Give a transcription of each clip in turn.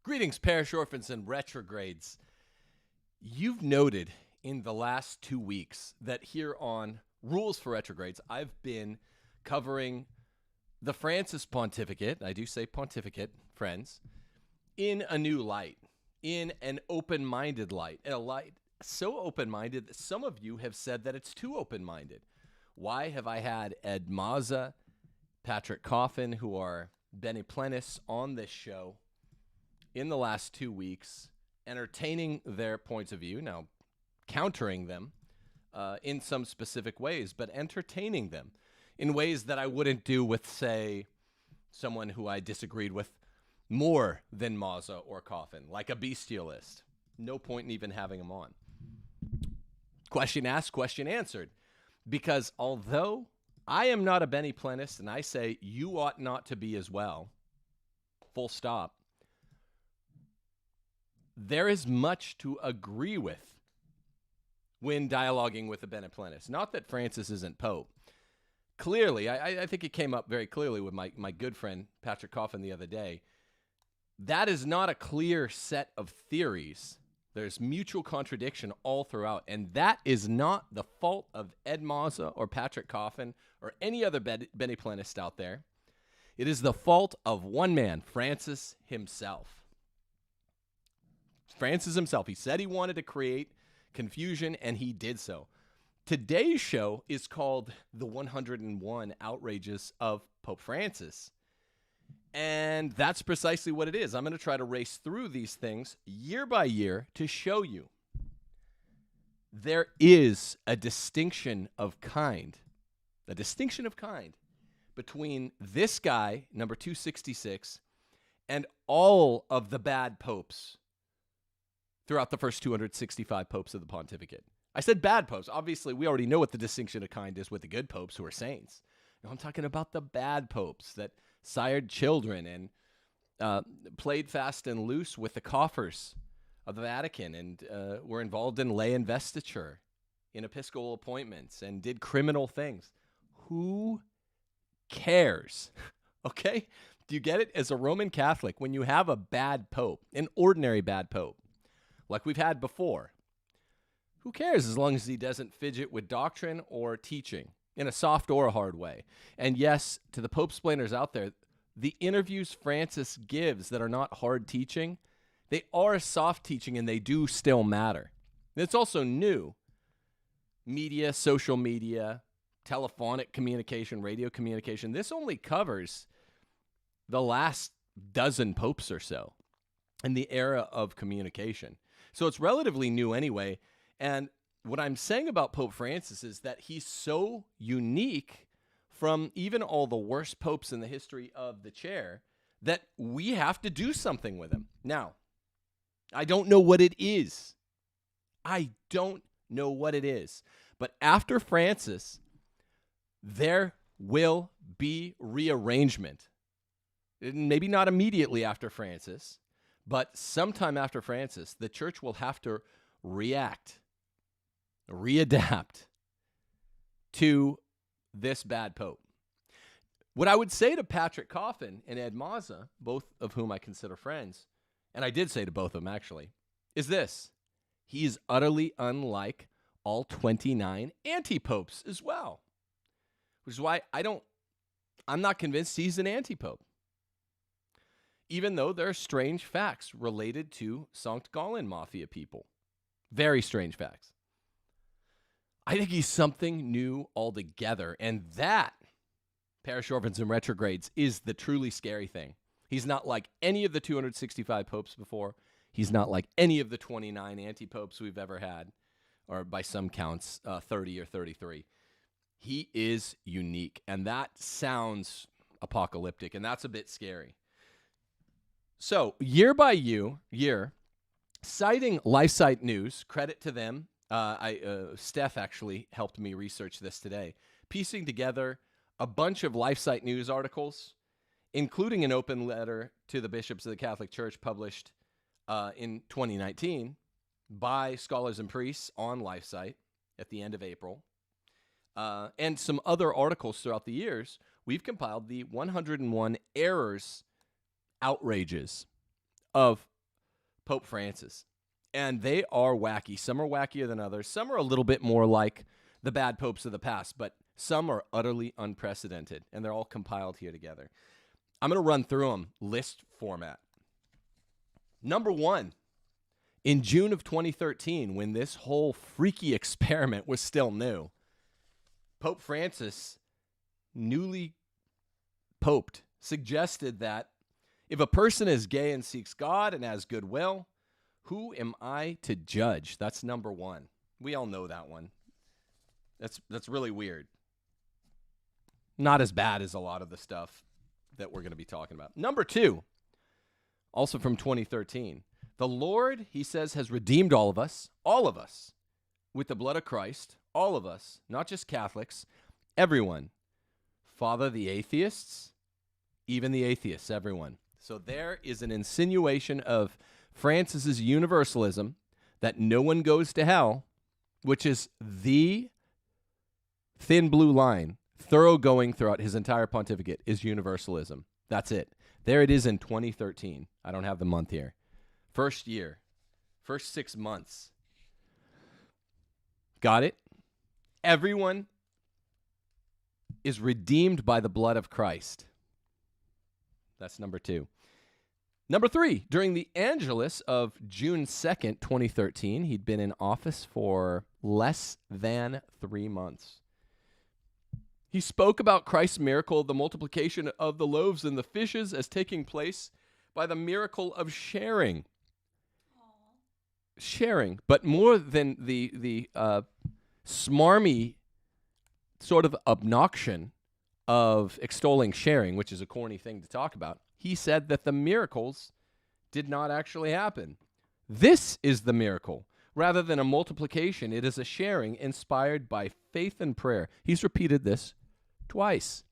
Greetings, parish orphans and retrogrades. You've noted in the last 2 weeks that here on Rules for Retrogrades, I've been covering the Francis pontificate, I do say pontificate, friends, in a new light, in an open-minded light, a light so open-minded that some of you have said that it's too open-minded. Why have I had Ed Mazza, Patrick Coffin, who are Bene Plenis on this show in the last 2 weeks, entertaining their points of view, now countering them in some specific ways, but entertaining them in ways that I wouldn't do with, say, someone who I disagreed with more than Mazza or Coffin, like a bestialist. No point in even having them on. Question asked, question answered. Because although I am not a Bene Plenis, and I say you ought not to be as well, full stop, there is much to agree with when dialoguing with a Bene Plenis. Not that Francis isn't Pope. Clearly, I think it came up very clearly with my good friend Patrick Coffin the other day. That is not a clear set of theories. There's mutual contradiction all throughout, and that is not the fault of Ed Mazza or Patrick Coffin or any other Bene Plenist out there. It is the fault of one man, Francis himself. Francis himself. He said he wanted to create confusion, and he did so. Today's show is called The 101 Outrages of Pope Francis. And that's precisely what it is. I'm going to try to race through these things year by year to show you there is a distinction of kind between this guy, number 266, and all of the bad popes throughout the first 265 popes of the pontificate. I said bad popes. Obviously, we already know what the distinction of kind is with the good popes who are saints. No, I'm talking about the bad popes that sired children and played fast and loose with the coffers of the Vatican and were involved in lay investiture, in episcopal appointments, and did criminal things. Who cares? Okay? Do you get it? As a Roman Catholic, when you have a bad pope, an ordinary bad pope, like we've had before, who cares as long as he doesn't fidget with doctrine or teaching in a soft or a hard way? And yes, to the Pope splainers out there, the interviews Francis gives that are not hard teaching, they are soft teaching and they do still matter. And it's also new. Media, social media, telephonic communication, radio communication, this only covers the last dozen popes or so in the era of communication. So it's relatively new anyway. And what I'm saying about Pope Francis is that he's so unique from even all the worst popes in the history of the chair that we have to do something with him. Now, I don't know what it is. But after Francis, there will be rearrangement. Maybe not immediately after Francis, but sometime after Francis, the church will have to react, readapt to this bad pope. What I would say to Patrick Coffin and Ed Mazza, both of whom I consider friends, and I did say to both of them actually, is this: he is utterly unlike all 29 anti-popes as well. Which is why I'm not convinced he's an anti-pope. Even though there are strange facts related to Sankt Gallen Mafia people. Very strange facts. I think he's something new altogether, and that, parish orphans and retrogrades, is the truly scary thing. He's not like any of the 265 popes before. He's not like any of the 29 anti-popes we've ever had, or by some counts, 30 or 33. He is unique, and that sounds apocalyptic, and that's a bit scary. So, year by year, citing LifeSite News, credit to them. Steph actually helped me research this today, piecing together a bunch of LifeSite News articles, including an open letter to the bishops of the Catholic Church published in 2019 by scholars and priests on LifeSite at the end of April, and some other articles throughout the years. We've compiled the 101 errors, outrages of Pope Francis. And they are wacky. Some are wackier than others. Some are a little bit more like the bad popes of the past, but some are utterly unprecedented, and they're all compiled here together. I'm going to run through them, list format. Number 1, in June of 2013, when this whole freaky experiment was still new, Pope Francis, newly poped, suggested that if a person is gay and seeks God and has goodwill, who am I to judge? That's number 1. We all know that one. That's really weird. Not as bad as a lot of the stuff that we're going to be talking about. Number 2, also from 2013. The Lord, he says, has redeemed all of us, with the blood of Christ, all of us, not just Catholics, everyone. Father the atheists, even the atheists, everyone. So there is an insinuation of Francis's universalism that no one goes to hell, which is the thin blue line, thoroughgoing throughout his entire pontificate, is universalism. That's it. There it is in 2013. I don't have the month here. First year, first 6 months. Got it? Everyone is redeemed by the blood of Christ. That's number 2. Number 3, during the Angelus of June 2nd, 2013, he'd been in office for less than 3 months. He spoke about Christ's miracle, the multiplication of the loaves and the fishes, as taking place by the miracle of sharing. Sharing, but more than the smarmy sort of obnoxion of extolling sharing, which is a corny thing to talk about, he said that the miracles did not actually happen. This is the miracle. Rather than a multiplication, it is a sharing inspired by faith and prayer. He's repeated this twice,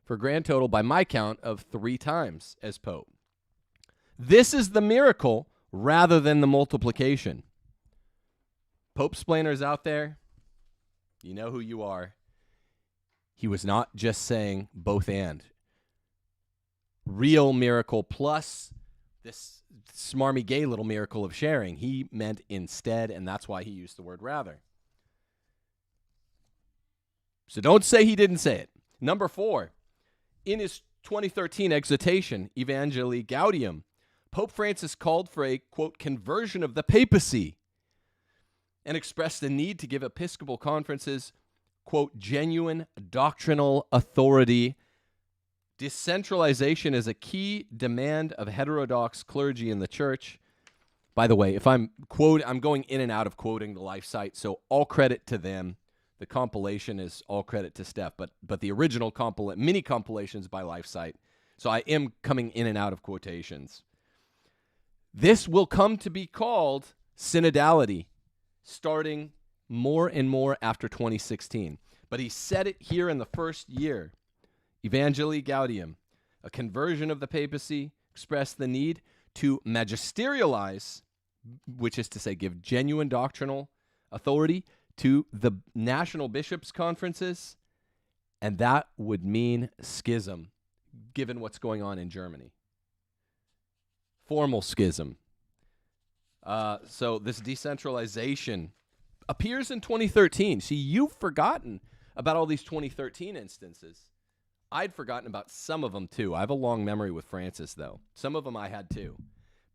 for a grand total, by my count, of 3 times as Pope. This is the miracle rather than the multiplication. Pope-splainers out there, you know who you are. He was not just saying both and. Real miracle plus this smarmy gay little miracle of sharing. He meant instead, and that's why he used the word rather. So don't say he didn't say it. Number 4, in his 2013 exhortation, Evangelii Gaudium, Pope Francis called for a, quote, conversion of the papacy and expressed the need to give Episcopal conferences, quote, genuine doctrinal authority. Decentralization is a key demand of heterodox clergy in the church. By the way, if I'm going in and out of quoting the Life site, so all credit to them. The compilation is all credit to Steph, but the original mini compilations by Life site. So I am coming in and out of quotations. This will come to be called synodality, starting more and more after 2016. But he said it here in the first year. Evangelii Gaudium, a conversion of the papacy, expressed the need to magisterialize, which is to say give genuine doctrinal authority to the national bishops' conferences, and that would mean schism, given what's going on in Germany. Formal schism. So this decentralization appears in 2013. See, you've forgotten about all these 2013 instances. I'd forgotten about some of them, too. I have a long memory with Francis, though. Some of them I had, too.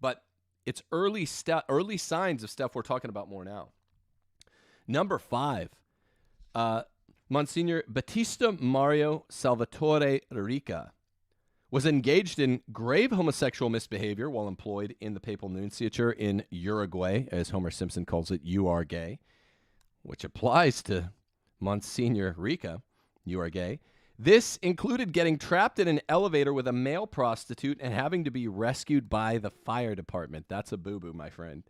But it's early signs of stuff we're talking about more now. Number 5, Monsignor Batista Mario Salvatore Rica was engaged in grave homosexual misbehavior while employed in the papal nunciature in Uruguay, as Homer Simpson calls it, you are gay, which applies to Monsignor Rica, you are gay. This included getting trapped in an elevator with a male prostitute and having to be rescued by the fire department. That's a boo-boo, my friend.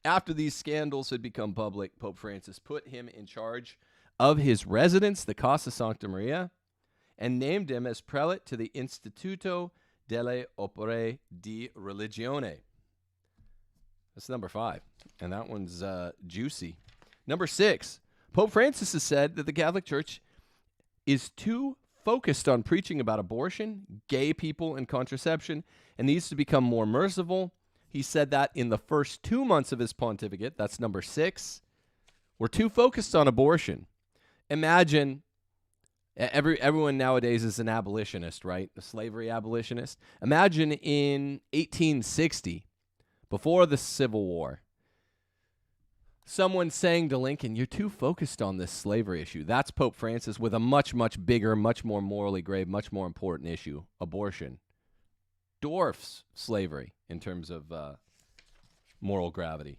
After these scandals had become public, Pope Francis put him in charge of his residence, the Casa Sancta Maria, and named him as prelate to the Istituto delle Opere di Religione. That's number 5, and that one's juicy. Number 6, Pope Francis has said that the Catholic Church is too focused on preaching about abortion, gay people, and contraception, and needs to become more merciful, He said that in the first 2 months of his pontificate. That's number 6. We're too focused on abortion. Imagine, everyone nowadays is an abolitionist, right? A slavery abolitionist. Imagine in 1860, before the Civil War, someone saying to Lincoln, you're too focused on this slavery issue. That's Pope Francis with a much, much bigger, much more morally grave, much more important issue, abortion. Dwarfs slavery in terms of moral gravity.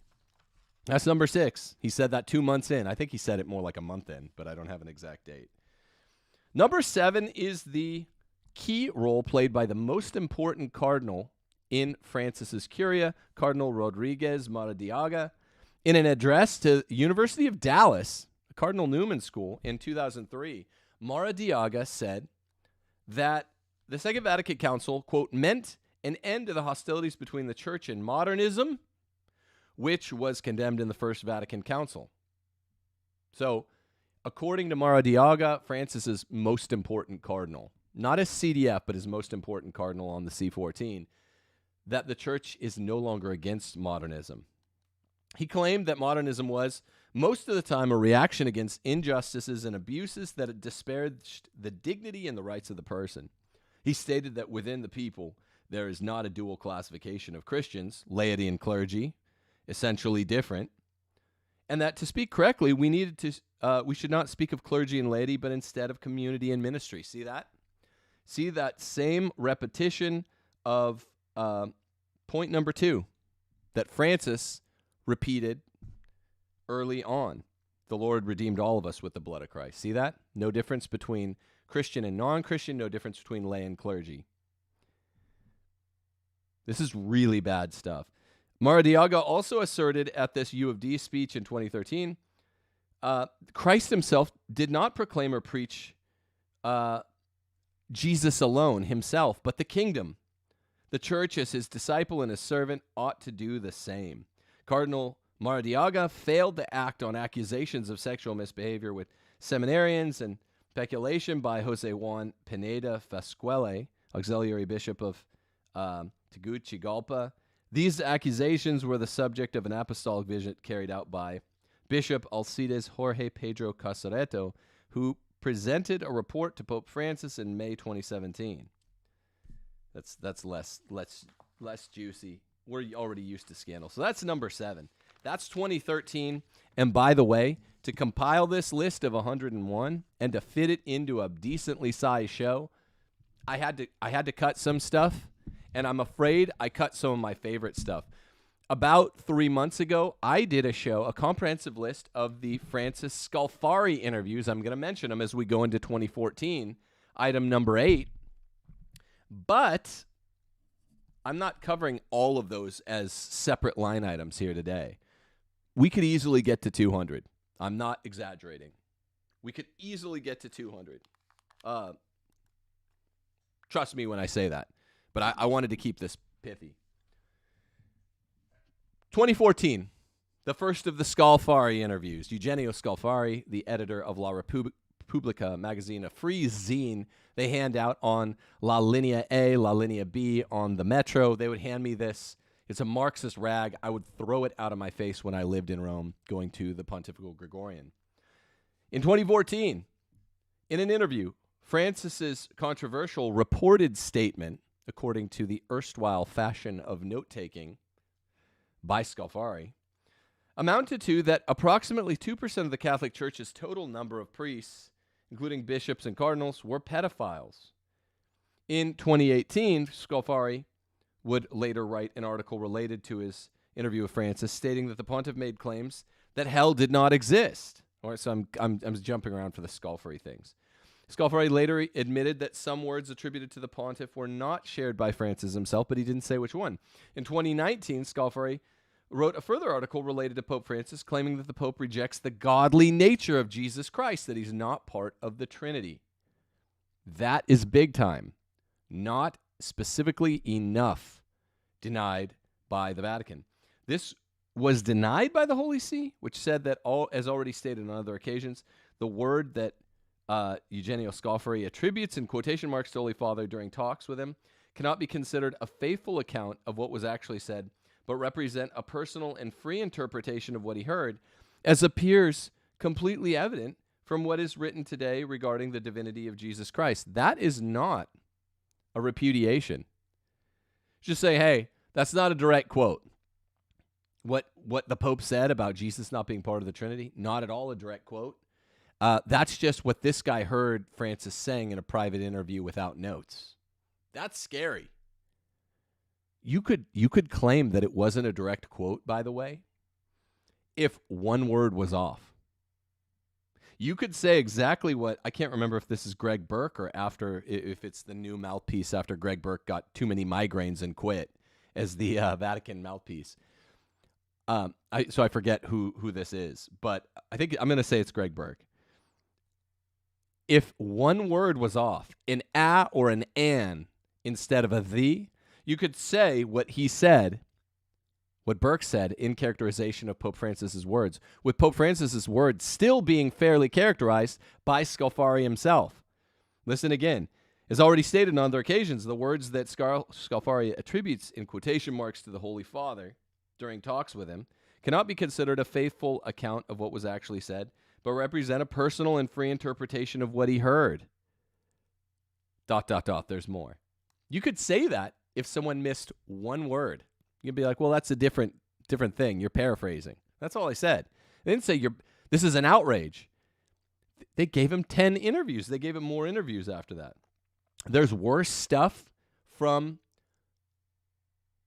That's number 6. He said that 2 months in. I think he said it more like a month in, but I don't have an exact date. Number 7 is the key role played by the most important cardinal in Francis's curia, Cardinal Rodriguez Maradiaga. In an address to the University of Dallas, Cardinal Newman School, in 2003, Maradiaga said that the Second Vatican Council, quote, meant an end to the hostilities between the Church and modernism, which was condemned in the First Vatican Council. So, according to Maradiaga, Francis's most important cardinal, not his CDF, but his most important cardinal on the C14, that the Church is no longer against modernism. He claimed that modernism was, most of the time, a reaction against injustices and abuses that had disparaged the dignity and the rights of the person. He stated that within the people, there is not a dual classification of Christians, laity and clergy, essentially different, and that to speak correctly, we should not speak of clergy and laity, but instead of community and ministry. See that? See that same repetition of point number 2 that Francis repeated early on. The Lord redeemed all of us with the blood of Christ. See that? No difference between Christian and non-Christian, no difference between lay and clergy. This is really bad stuff. Maradiaga also asserted at this U of D speech in 2013, Christ himself did not proclaim or preach Jesus alone himself, but the kingdom. The Church, as his disciple and his servant, ought to do the same. Cardinal Maradiaga failed to act on accusations of sexual misbehavior with seminarians and speculation by Jose Juan Pineda Fasquelle, auxiliary bishop of Tegucigalpa. These accusations were the subject of an apostolic visit carried out by Bishop Alcides Jorge Pedro Casareto, who presented a report to Pope Francis in May 2017. That's less juicy. We're already used to scandal. So that's number 7. That's 2013. And by the way, to compile this list of 101 and to fit it into a decently sized show, I had to cut some stuff, and I'm afraid I cut some of my favorite stuff. About 3 months ago, I did a comprehensive list of the Francis Scalfari interviews. I'm going to mention them as we go into 2014, item number 8. But I'm not covering all of those as separate line items here today. We could easily get to 200. I'm not exaggerating. We could easily get to 200. Trust me when I say that. But I wanted to keep this pithy. 2014, the first of the Scalfari interviews. Eugenio Scalfari, the editor of La Repubblica magazine, a free zine they hand out on La Linea A, La Linea B on the Metro. They would hand me this. It's a Marxist rag. I would throw it out of my face when I lived in Rome, going to the Pontifical Gregorian. In 2014, in an interview, Francis's controversial reported statement, according to the erstwhile fashion of note-taking by Scalfari, amounted to that approximately 2% of the Catholic Church's total number of priests, including bishops and cardinals, were pedophiles. In 2018, Scalfari would later write an article related to his interview with Francis, stating that the pontiff made claims that hell did not exist. All right, so I'm jumping around for the Scalfari things. Scalfari later admitted that some words attributed to the pontiff were not shared by Francis himself, but he didn't say which one. In 2019, Scalfari wrote a further article related to Pope Francis, claiming that the Pope rejects the godly nature of Jesus Christ, that he's not part of the Trinity. That is big time. Not specifically enough denied by the Vatican. This was denied by the Holy See, which said that, as already stated on other occasions, the word that Eugenio Scalfari attributes in quotation marks to Holy Father during talks with him cannot be considered a faithful account of what was actually said but represent a personal and free interpretation of what he heard, as appears completely evident from what is written today regarding the divinity of Jesus Christ. That is not a repudiation. Just say, hey, that's not a direct quote. What the Pope said about Jesus not being part of the Trinity, not at all a direct quote. That's just what this guy heard Francis saying in a private interview without notes. That's scary. You could claim that it wasn't a direct quote, by the way, if one word was off. You could say exactly what, I can't remember if this is Greg Burke or if it's the new mouthpiece after Greg Burke got too many migraines and quit as the Vatican mouthpiece. So I forget who this is, but I think I'm going to say it's Greg Burke. If one word was off, an a or an an instead of a the, you could say what he said, what Burke said in characterization of Pope Francis's words, with Pope Francis's words still being fairly characterized by Scalfari himself. Listen again. As already stated on other occasions, the words that Scalfari attributes in quotation marks to the Holy Father during talks with him cannot be considered a faithful account of what was actually said, but represent a personal and free interpretation of what he heard. ... There's more. You could say that if someone missed one word. You'd be like, well, that's a different thing. You're paraphrasing. That's all I said. They didn't say this is an outrage. They gave him 10 interviews. They gave him more interviews after that. There's worse stuff from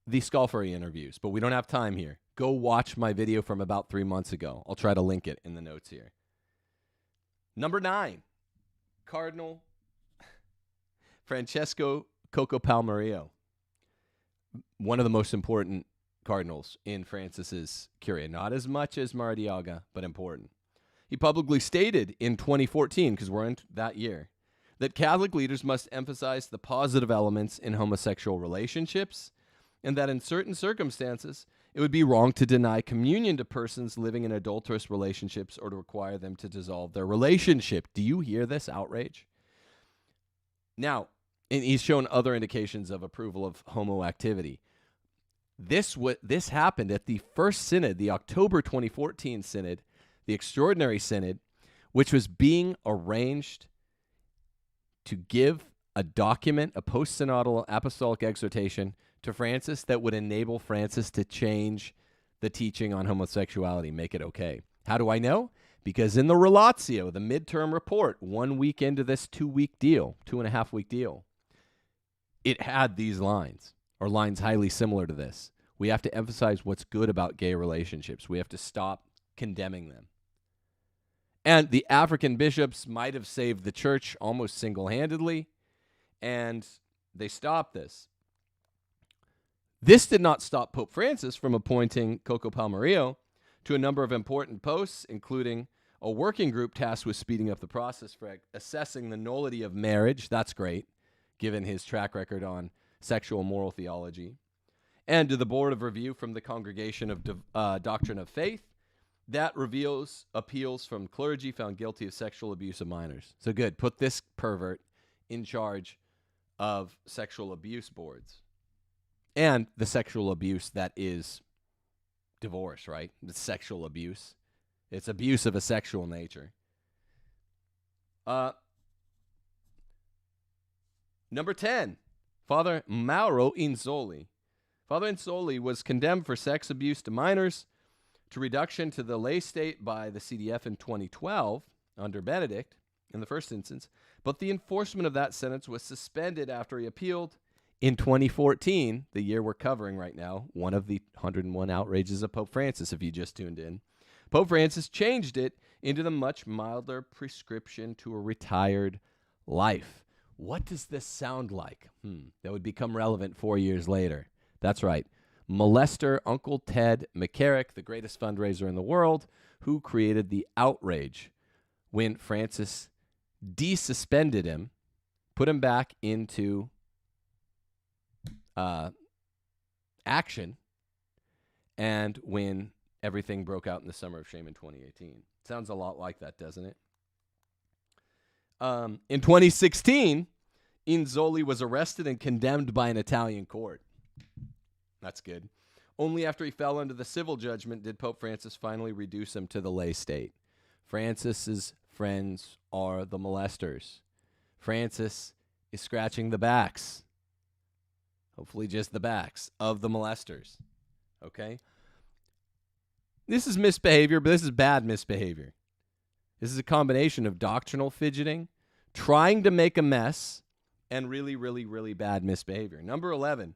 the Scalfari interviews, but we don't have time here. Go watch my video from about 3 months ago. I'll try to link it in the notes here. Number 9, Cardinal Francesco Coco Palmario, one of the most important cardinals in Francis's curia. Not as much as Maradiaga, but important. He publicly stated in 2014, because we're in that year, that Catholic leaders must emphasize the positive elements in homosexual relationships, and that in certain circumstances, it would be wrong to deny communion to persons living in adulterous relationships or to require them to dissolve their relationship. Do you hear this outrage? Now, and he's shown other indications of approval of homo activity. This happened at the first synod, the October 2014 synod, the extraordinary synod, which was being arranged to give a document, a post-synodal apostolic exhortation to Francis that would enable Francis to change the teaching on homosexuality, make it okay. How do I know? Because in the Relatio, the midterm report, 1 week into this 2-week deal, 2.5-week deal, it had these lines, or lines highly similar to this. We have to emphasize what's good about gay relationships. We have to stop condemning them. And the African bishops might have saved the church almost single-handedly, and they stopped this. This did not stop Pope Francis from appointing Coco Palmario to a number of important posts, including a working group tasked with speeding up the process for assessing the nullity of marriage. That's great, given his track record on sexual moral theology. And to the Board of Review from the Congregation of Doctrine of Faith that reveals appeals from clergy found guilty of sexual abuse of minors. So good, put this pervert in charge of sexual abuse boards. And the sexual abuse that is divorce, right? The sexual abuse. It's abuse of a sexual nature. Number 10, Father Mauro Inzoli. Father Inzoli was condemned for sex abuse to minors to reduction to the lay state by the CDF in 2012 under Benedict in the first instance, but the enforcement of that sentence was suspended after he appealed in 2014, the year we're covering right now, one of the 101 outrages of Pope Francis, if you just tuned in. Pope Francis changed it into the much milder prescription to a retired life. What does this sound like? That would become relevant 4 years later. That's right. Molester Uncle Ted McCarrick, the greatest fundraiser in the world, who created the outrage when Francis desuspended him, put him back into action, and when everything broke out in the summer of shame in 2018. Sounds a lot like that, doesn't it? In 2016, Inzoli was arrested and condemned by an Italian court. That's good. Only after he fell under the civil judgment did Pope Francis finally reduce him to the lay state. Francis's friends are the molesters. Francis is scratching the backs, hopefully just the backs, of the molesters. Okay? This is misbehavior, but this is bad misbehavior. This is a combination of doctrinal fidgeting, trying to make a mess, and really, really, really bad misbehavior. Number 11,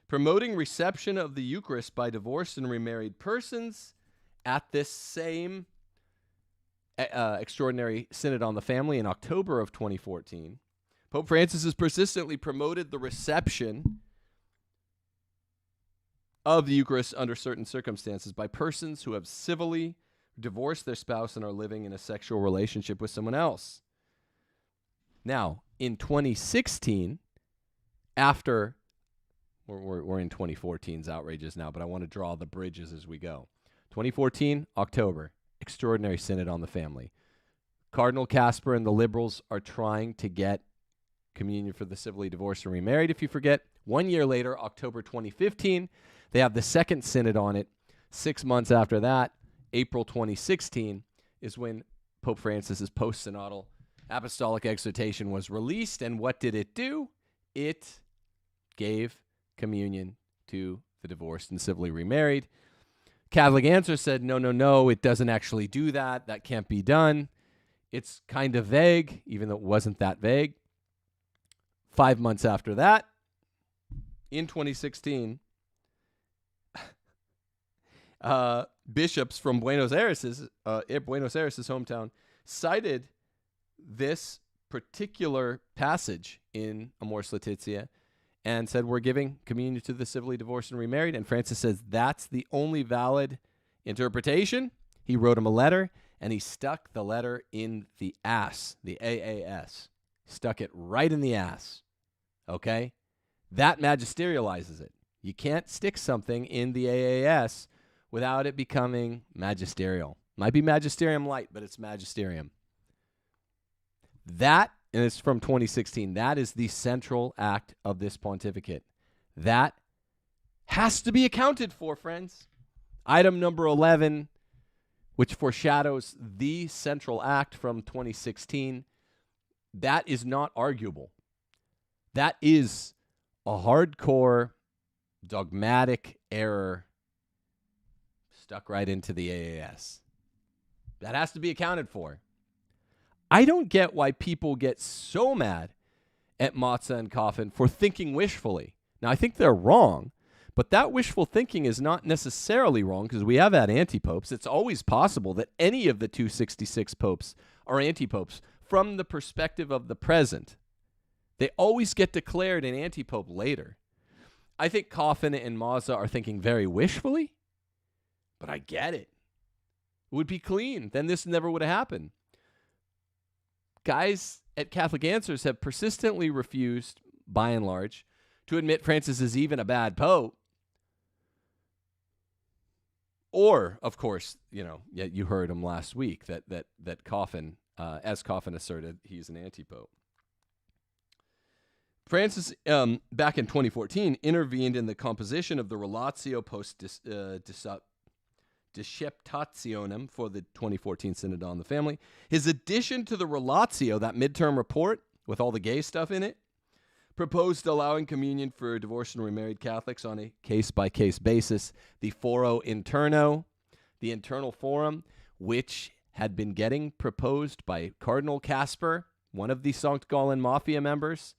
promoting reception of the Eucharist by divorced and remarried persons at this same extraordinary synod on the family in October of 2014. Pope Francis has persistently promoted the reception of the Eucharist under certain circumstances by persons who have civilly divorced their spouse and are living in a sexual relationship with someone else. Now, in 2016, after, we're in 2014's outrages now, but I want to draw the bridges as we go. 2014, October, extraordinary synod on the family. Cardinal Casper and the liberals are trying to get communion for the civilly divorced and remarried. If you forget, 1 year later, October 2015, they have the second synod on it. 6 months after that, April 2016, is when Pope Francis's post-synodal apostolic exhortation was released. And what did it do? It gave communion to the divorced and civilly remarried. Catholic Answer said, no, it doesn't actually do that. That can't be done. It's kind of vague, even though it wasn't that vague. 5 months after that, in 2016, bishops from Buenos Aires' hometown, cited this particular passage in Amoris Laetitia and said, we're giving communion to the civilly divorced and remarried. And Francis says that's the only valid interpretation. He wrote him a letter, and he stuck the letter in the ass, the AAS. Stuck it right in the ass. Okay? That magisterializes it. You can't stick something in the AAS without it becoming magisterial. Might be magisterium light, but it's magisterium. That, and it's from 2016, that is the central act of this pontificate. That has to be accounted for, friends. Item number 11, which foreshadows the central act from 2016, that is not arguable. That is a hardcore, dogmatic error stuck right into the AAS. That has to be accounted for. I don't get why people get so mad at Matzah and Coffin for thinking wishfully. Now, I think they're wrong, but that wishful thinking is not necessarily wrong because we have had anti-popes. It's always possible that any of the 266 popes are anti-popes from the perspective of the present. They always get declared an anti-pope later. I think Coffin and Matzah are thinking very wishfully, but I get it. It would be clean. Then this never would have happened. Guys at Catholic Answers have persistently refused, by and large, to admit Francis is even a bad pope. Or, of course, you heard him last week that Coffin, as Coffin asserted, he's an anti-pope. Francis, back in 2014, intervened in the composition of the Relatio post Disceptationem for the 2014 Synod on the Family. His addition to the Relatio, that midterm report with all the gay stuff in it, proposed allowing communion for divorced and remarried Catholics on a case-by-case basis. The Foro Interno, the internal forum, which had been getting proposed by Cardinal Casper, one of the Sankt Gallen Mafia members,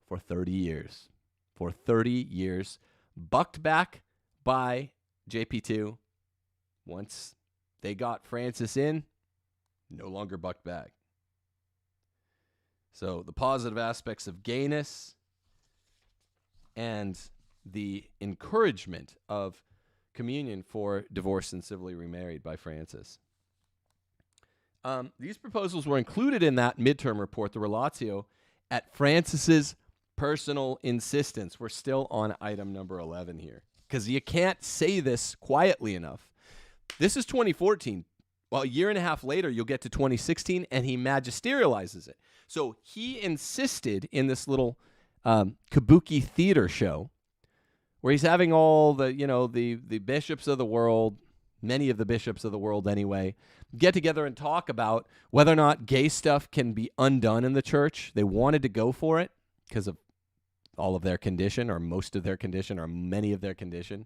for 30 years. For 30 years. Bucked back by JP2. Once they got Francis in, no longer bucked back. So the positive aspects of gayness and the encouragement of communion for divorced and civilly remarried by Francis. These proposals were included in that midterm report, the Relatio, at Francis's personal insistence. We're still on item number 11 here because you can't say this quietly enough. This is 2014. Well, a year and a half later, you'll get to 2016, and he magisterializes it. So he insisted in this little kabuki theater show where he's having all the, the bishops of the world, many of the bishops of the world anyway, get together and talk about whether or not gay stuff can be undone in the church. They wanted to go for it because of all of their condition, or most of their condition, or many of their condition.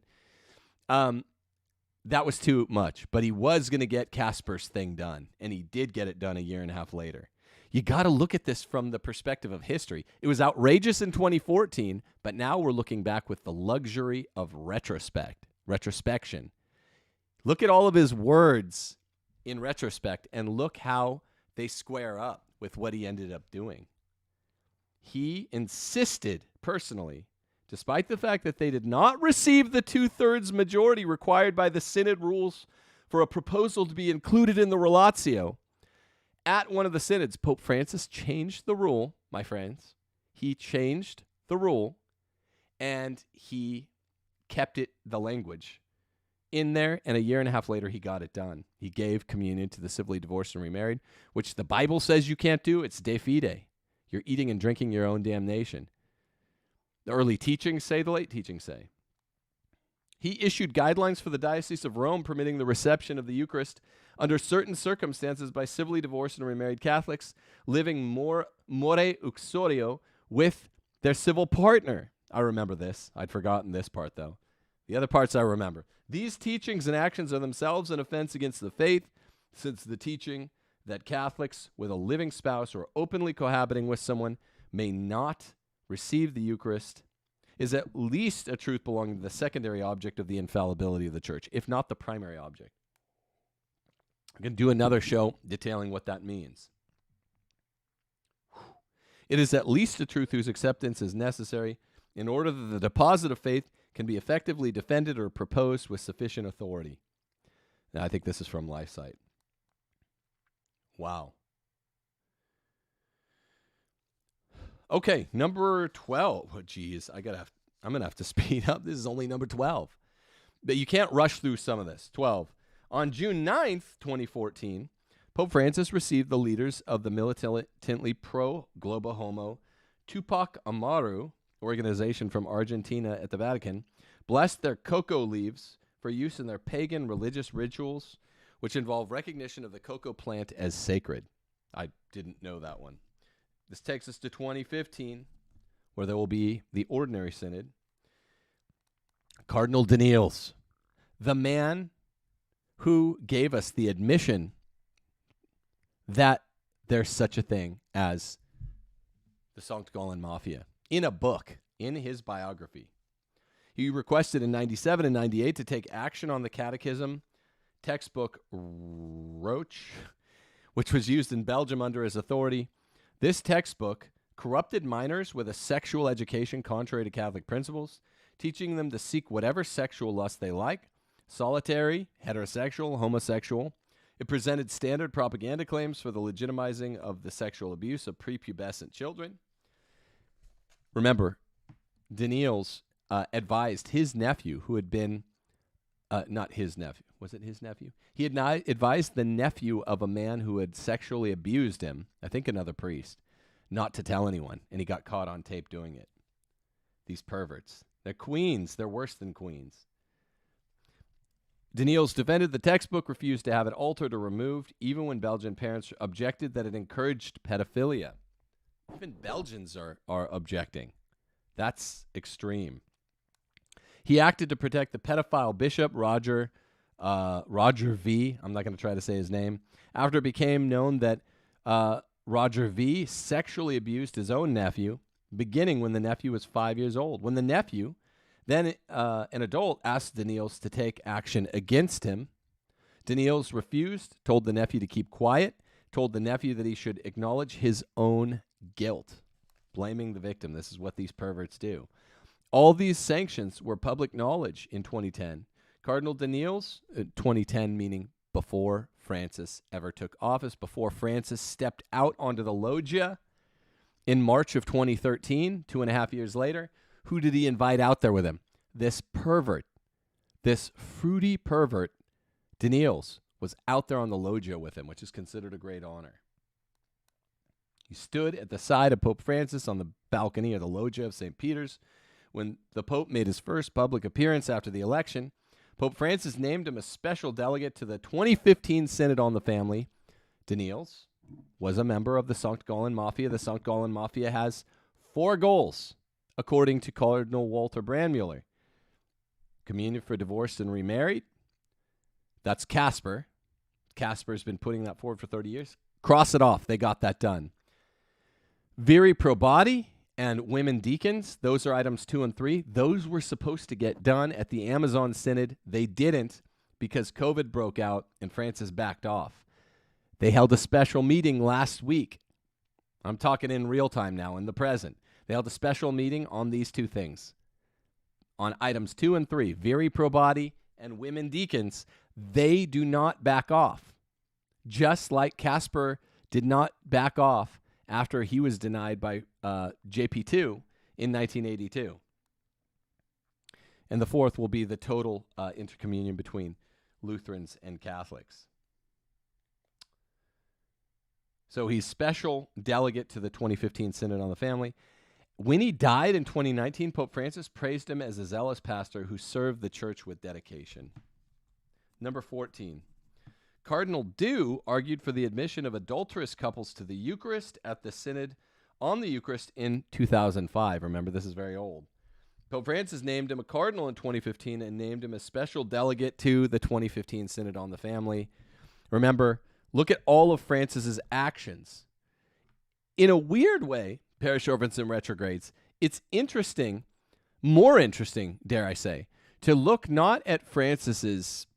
That was too much, but he was going to get Casper's thing done, and he did get it done a year and a half later. You got to look at this from the perspective of history. It was outrageous in 2014, but now we're looking back with the luxury of retrospection. Look at all of his words in retrospect, and look how they square up with what he ended up doing. He insisted personally, despite the fact that they did not receive the 2/3 majority required by the synod rules for a proposal to be included in the relatio, at one of the synods, Pope Francis changed the rule, my friends. He changed the rule, and he kept the language in there, and a year and a half later, he got it done. He gave communion to the civilly divorced and remarried, which the Bible says you can't do. It's de fide. You're eating and drinking your own damnation. The early teachings say, the late teachings say. He issued guidelines for the Diocese of Rome permitting the reception of the Eucharist under certain circumstances by civilly divorced and remarried Catholics living more uxorio with their civil partner. I remember this. I'd forgotten this part, though. The other parts I remember. These teachings and actions are themselves an offense against the faith, since the teaching that Catholics with a living spouse or openly cohabiting with someone may not receive the Eucharist is at least a truth belonging to the secondary object of the infallibility of the Church, if not the primary object. I'm going to do another show detailing what that means. It is at least a truth whose acceptance is necessary in order that the deposit of faith can be effectively defended or proposed with sufficient authority. Now, I think this is from LifeSite. Wow. Okay, number 12. Oh, geez, I'm going to have to speed up. This is only number 12. But you can't rush through some of this. 12. On June 9th, 2014, Pope Francis received the leaders of the militantly pro-Globo Homo Tupac Amaru organization from Argentina at the Vatican, blessed their cocoa leaves for use in their pagan religious rituals, which involve recognition of the cocoa plant as sacred. I didn't know that one. This takes us to 2015, where there will be the Ordinary Synod. Cardinal Daniels, the man who gave us the admission that there's such a thing as the Sankt Gallen Mafia, in a book, in his biography. He requested in 97 and 98 to take action on the catechism textbook Roche, which was used in Belgium under his authority. This textbook corrupted minors with a sexual education contrary to Catholic principles, teaching them to seek whatever sexual lust they like, solitary, heterosexual, homosexual. It presented standard propaganda claims for the legitimizing of the sexual abuse of prepubescent children. Remember, Daniels advised his nephew, who had been, not his nephew, was it his nephew? He had advised the nephew of a man who had sexually abused him, I think another priest, not to tell anyone, and he got caught on tape doing it. These perverts. They're queens. They're worse than queens. Daniels defended the textbook, refused to have it altered or removed, even when Belgian parents objected that it encouraged pedophilia. Even Belgians are objecting. That's extreme. He acted to protect the pedophile bishop, Roger V. I'm not going to try to say his name. After it became known that Roger V. sexually abused his own nephew, beginning when the nephew was 5 years old. When the nephew, then an adult, asked Daniels to take action against him, Daniels refused, told the nephew to keep quiet, told the nephew that he should acknowledge his own guilt, blaming the victim. This is what these perverts do. All these sanctions were public knowledge in 2010. Cardinal Daniels, 2010 meaning before Francis ever took office, before Francis stepped out onto the loggia in March of 2013, 2.5 years later. Who did he invite out there with him? This pervert, this fruity pervert, Daniels, was out there on the loggia with him, which is considered a great honor. He stood at the side of Pope Francis on the balcony of the loggia of St. Peter's when the Pope made his first public appearance after the election, Pope Francis named him a special delegate to the 2015 Synod on the Family. Daniels was a member of the St. Gallen Mafia. The St. Gallen Mafia has 4 goals, according to Cardinal Walter Brandmuller. Communion for divorced and remarried. That's Casper. Casper's been putting that forward for 30 years. Cross it off. They got that done. Viri probati and women deacons. Those are items 2 and 3. Those were supposed to get done at the Amazon Synod. They didn't because COVID broke out and Francis backed off. They held a special meeting last week. I'm talking in real time now, in the present. They held a special meeting on these 2 things. On items 2 and 3, viri probati and women deacons. They do not back off. Just like Casper did not back off after he was denied by JP2 in 1982. And the 4th will be the total intercommunion between Lutherans and Catholics. So he's special delegate to the 2015 Synod on the Family. When he died in 2019, Pope Francis praised him as a zealous pastor who served the church with dedication. Number 14. Cardinal Dew argued for the admission of adulterous couples to the Eucharist at the Synod on the Eucharist in 2005. Remember, this is very old. Pope Francis named him a cardinal in 2015 and named him a special delegate to the 2015 Synod on the Family. Remember, look at all of Francis's actions. In a weird way, parish orphans and retrogrades, it's interesting, more interesting, dare I say, to look not at Francis's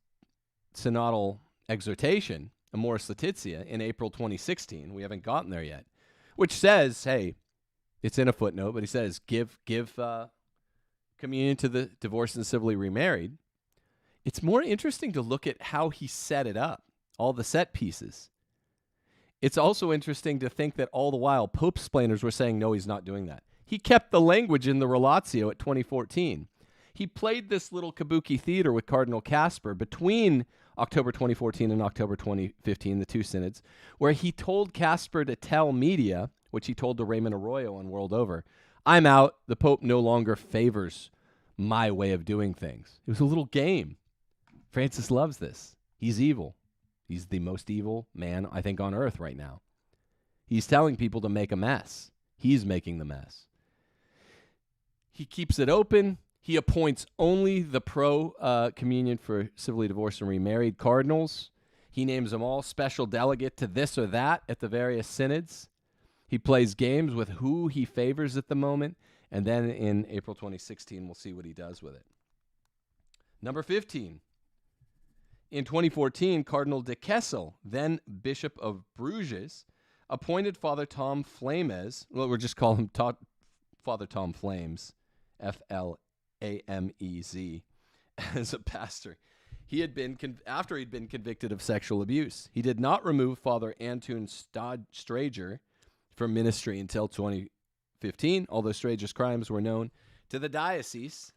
synodal exhortation, Amoris Laetitia, in April 2016. We haven't gotten there yet, which says, hey, it's in a footnote, but he says, give communion to the divorced and civilly remarried. It's more interesting to look at how he set it up, all the set pieces. It's also interesting to think that all the while Pope-splainers were saying, no, he's not doing that. He kept the language in the Relatio at 2014. He played this little kabuki theater with Cardinal Casper between October 2014 and October 2015, the 2 synods, where he told Casper to tell media, which he told to Raymond Arroyo on World Over, I'm out. The Pope no longer favors my way of doing things. It was a little game. Francis loves this. He's evil. He's the most evil man, I think, on earth right now. He's telling people to make a mess. He's making the mess. He keeps it open. He appoints only the pro-communion for civilly divorced and remarried cardinals. He names them all special delegate to this or that at the various synods. He plays games with who he favors at the moment. And then in April 2016, we'll see what he does with it. Number 15. In 2014, Cardinal de Kessel, then Bishop of Bruges, appointed Father Tom Flames, well, we'll just call him Father Tom Flames, F-L-A-M-E-Z, as a pastor. He had been after he'd been convicted of sexual abuse. He did not remove Father Antoon Strager from ministry until 2015, although Strager's crimes were known to the diocese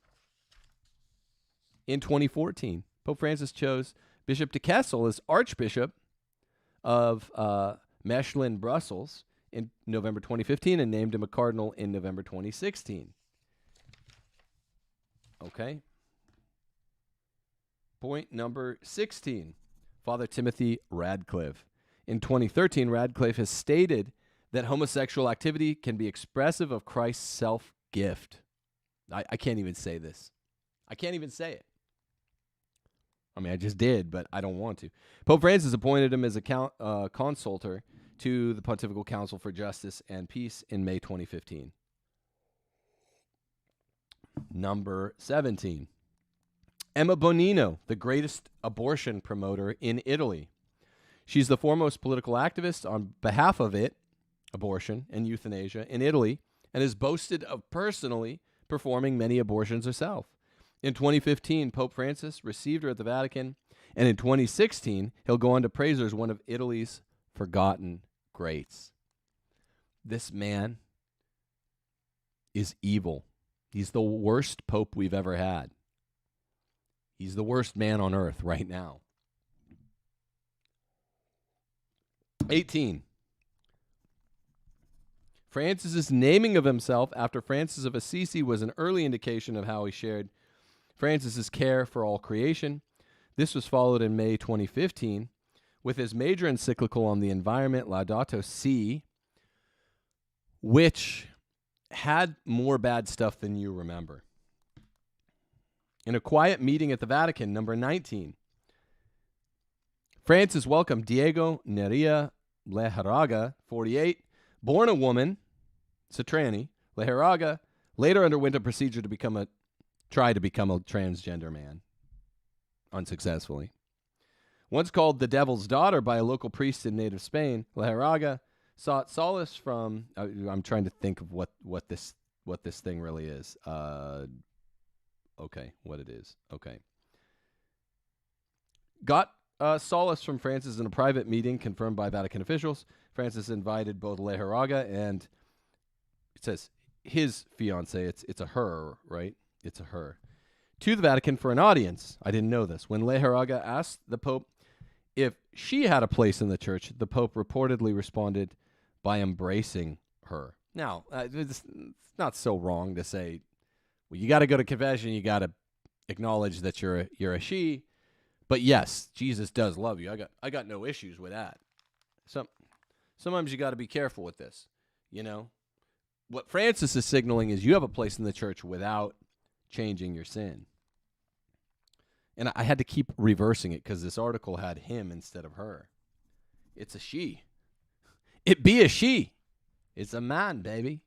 in 2014. Pope Francis chose Bishop de Kessel as Archbishop of Mechlin, Brussels in November 2015 and named him a cardinal in November 2016. Okay. Point number 16, Father Timothy Radcliffe. In 2013, Radcliffe has stated that homosexual activity can be expressive of Christ's self-gift. I can't even say this. I can't even say it. I mean, I just did, but I don't want to. Pope Francis appointed him as a consultor to the Pontifical Council for Justice and Peace in May 2015. Number 17. Emma Bonino, the greatest abortion promoter in Italy. She's the foremost political activist on behalf of abortion and euthanasia in Italy, and has boasted of personally performing many abortions herself. In 2015, Pope Francis received her at the Vatican, and in 2016, he'll go on to praise her as one of Italy's forgotten greats. This man is evil. He's the worst pope we've ever had. He's the worst man on earth right now. 18. Francis's naming of himself after Francis of Assisi was an early indication of how he shared Francis's care for all creation. This was followed in May 2015 with his major encyclical on the environment, Laudato Si, which had more bad stuff than you remember. In a quiet meeting at the Vatican, number 19, Francis welcomed Diego Neria Lejaraga, 48, born a woman, Citrani. Lejaraga later underwent a procedure to try to become a transgender man, unsuccessfully. Once called the devil's daughter by a local priest in native Spain, Lejaraga sought solace from. I'm trying to think of what this thing really is. Okay, what it is. Okay. Got solace from Francis in a private meeting confirmed by Vatican officials. Francis invited both Lejaraga and, it says, his fiancée, it's a her, right? It's a her, to the Vatican for an audience. I didn't know this. When Lejaraga asked the Pope if she had a place in the church, the Pope reportedly responded by embracing her. Now, it's not so wrong to say, well, you got to go to confession, you got to acknowledge that you're a she. But yes, Jesus does love you. I got no issues with that. Sometimes you got to be careful with this. You know, what Francis is signaling is you have a place in the church without changing your sin. And I had to keep reversing it because this article had him instead of her. It's a she. It be a she. It's a man, baby.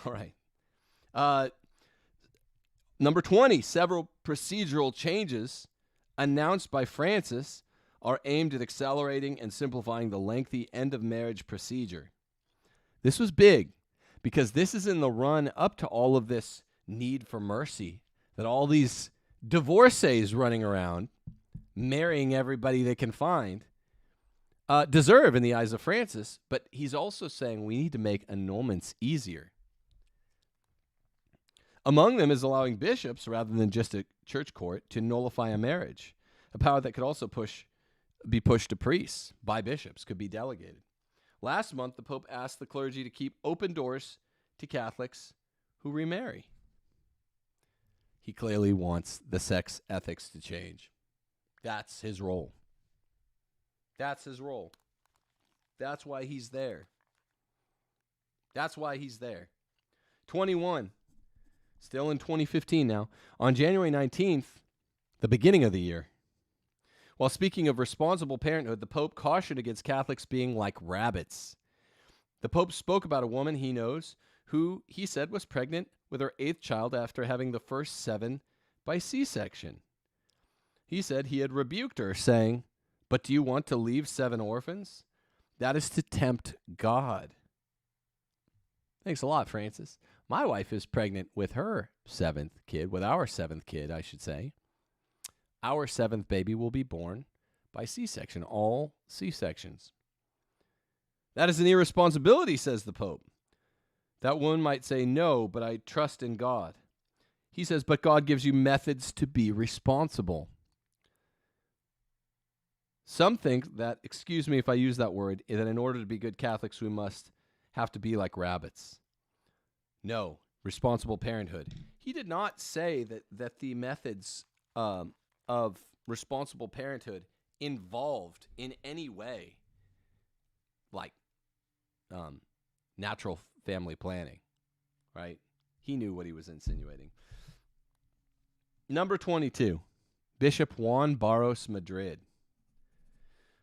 All right. Number 20, several procedural changes announced by Francis are aimed at accelerating and simplifying the lengthy end-of-marriage procedure. This was big because this is in the run up to all of this need for mercy that all these divorcees running around, marrying everybody they can find, deserve in the eyes of Francis. But he's also saying we need to make annulments easier. Among them is allowing bishops, rather than just a church court, to nullify a marriage, a power that could also be pushed to priests by bishops, could be delegated. Last month, the Pope asked the clergy to keep open doors to Catholics who remarry. He clearly wants the sex ethics to change. That's his role. That's his role. That's why he's there. That's why he's there. 21. Still in 2015 now. On January 19th, the beginning of the year, while speaking of responsible parenthood, the Pope cautioned against Catholics being like rabbits. The Pope spoke about a woman he knows who he said was pregnant with her 8th child after having the first 7 by C-section. He said he had rebuked her, saying, "But do you want to leave 7 orphans? That is to tempt God." Thanks a lot, Francis. My wife is pregnant with her 7th kid, with our 7th kid, I should say. Our 7th baby will be born by C-section, all C-sections. That is an irresponsibility, says the Pope. That woman might say, no, but I trust in God. He says, but God gives you methods to be responsible. Some think that, excuse me if I use that word, that in order to be good Catholics, we must have to be like rabbits. No, responsible parenthood. He did not say that the methods of responsible parenthood involved in any way like natural family planning, right? He knew what he was insinuating. Number 22, Bishop Juan Barros, Madrid.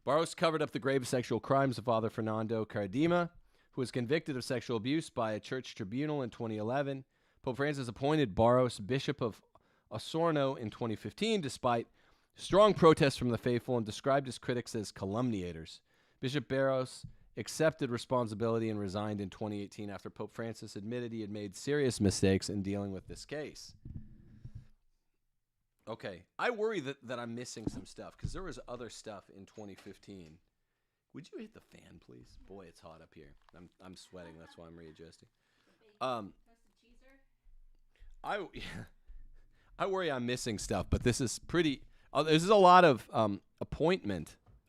Barros covered up the grave sexual crimes of Father Fernando Cardima, who was convicted of sexual abuse by a church tribunal in 2011. Pope Francis appointed Barros Bishop of Osorno in 2015, despite strong protests from the faithful, and described his critics as calumniators. Bishop Barros accepted responsibility and resigned in 2018 after Pope Francis admitted he had made serious mistakes in dealing with this case. Okay, I worry that I'm missing some stuff, because there was other stuff in 2015. Would you hit the fan, please? Boy, it's hot up here. I'm sweating. That's why I'm readjusting. I worry I'm missing stuff, but this is pretty. This is a lot of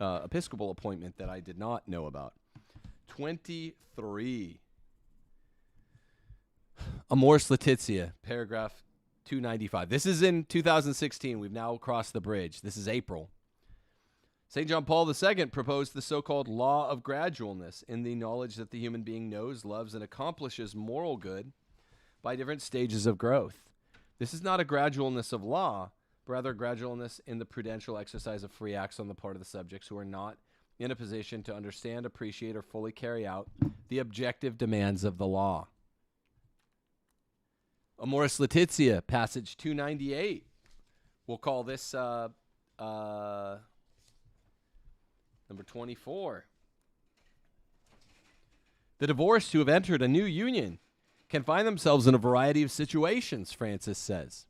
episcopal appointment that I did not know about. 23. Amoris Laetitia, paragraph 295. This is in 2016. We've now crossed the bridge. This is April. St. John Paul II proposed the so-called law of gradualness in the knowledge that the human being knows, loves, and accomplishes moral good by different stages of growth. This is not a gradualness of law, but rather a gradualness in the prudential exercise of free acts on the part of the subjects who are not in a position to understand, appreciate, or fully carry out the objective demands of the law. Amoris Laetitia, passage 298. We'll call this number 24. The divorced who have entered a new union can find themselves in a variety of situations, Francis says,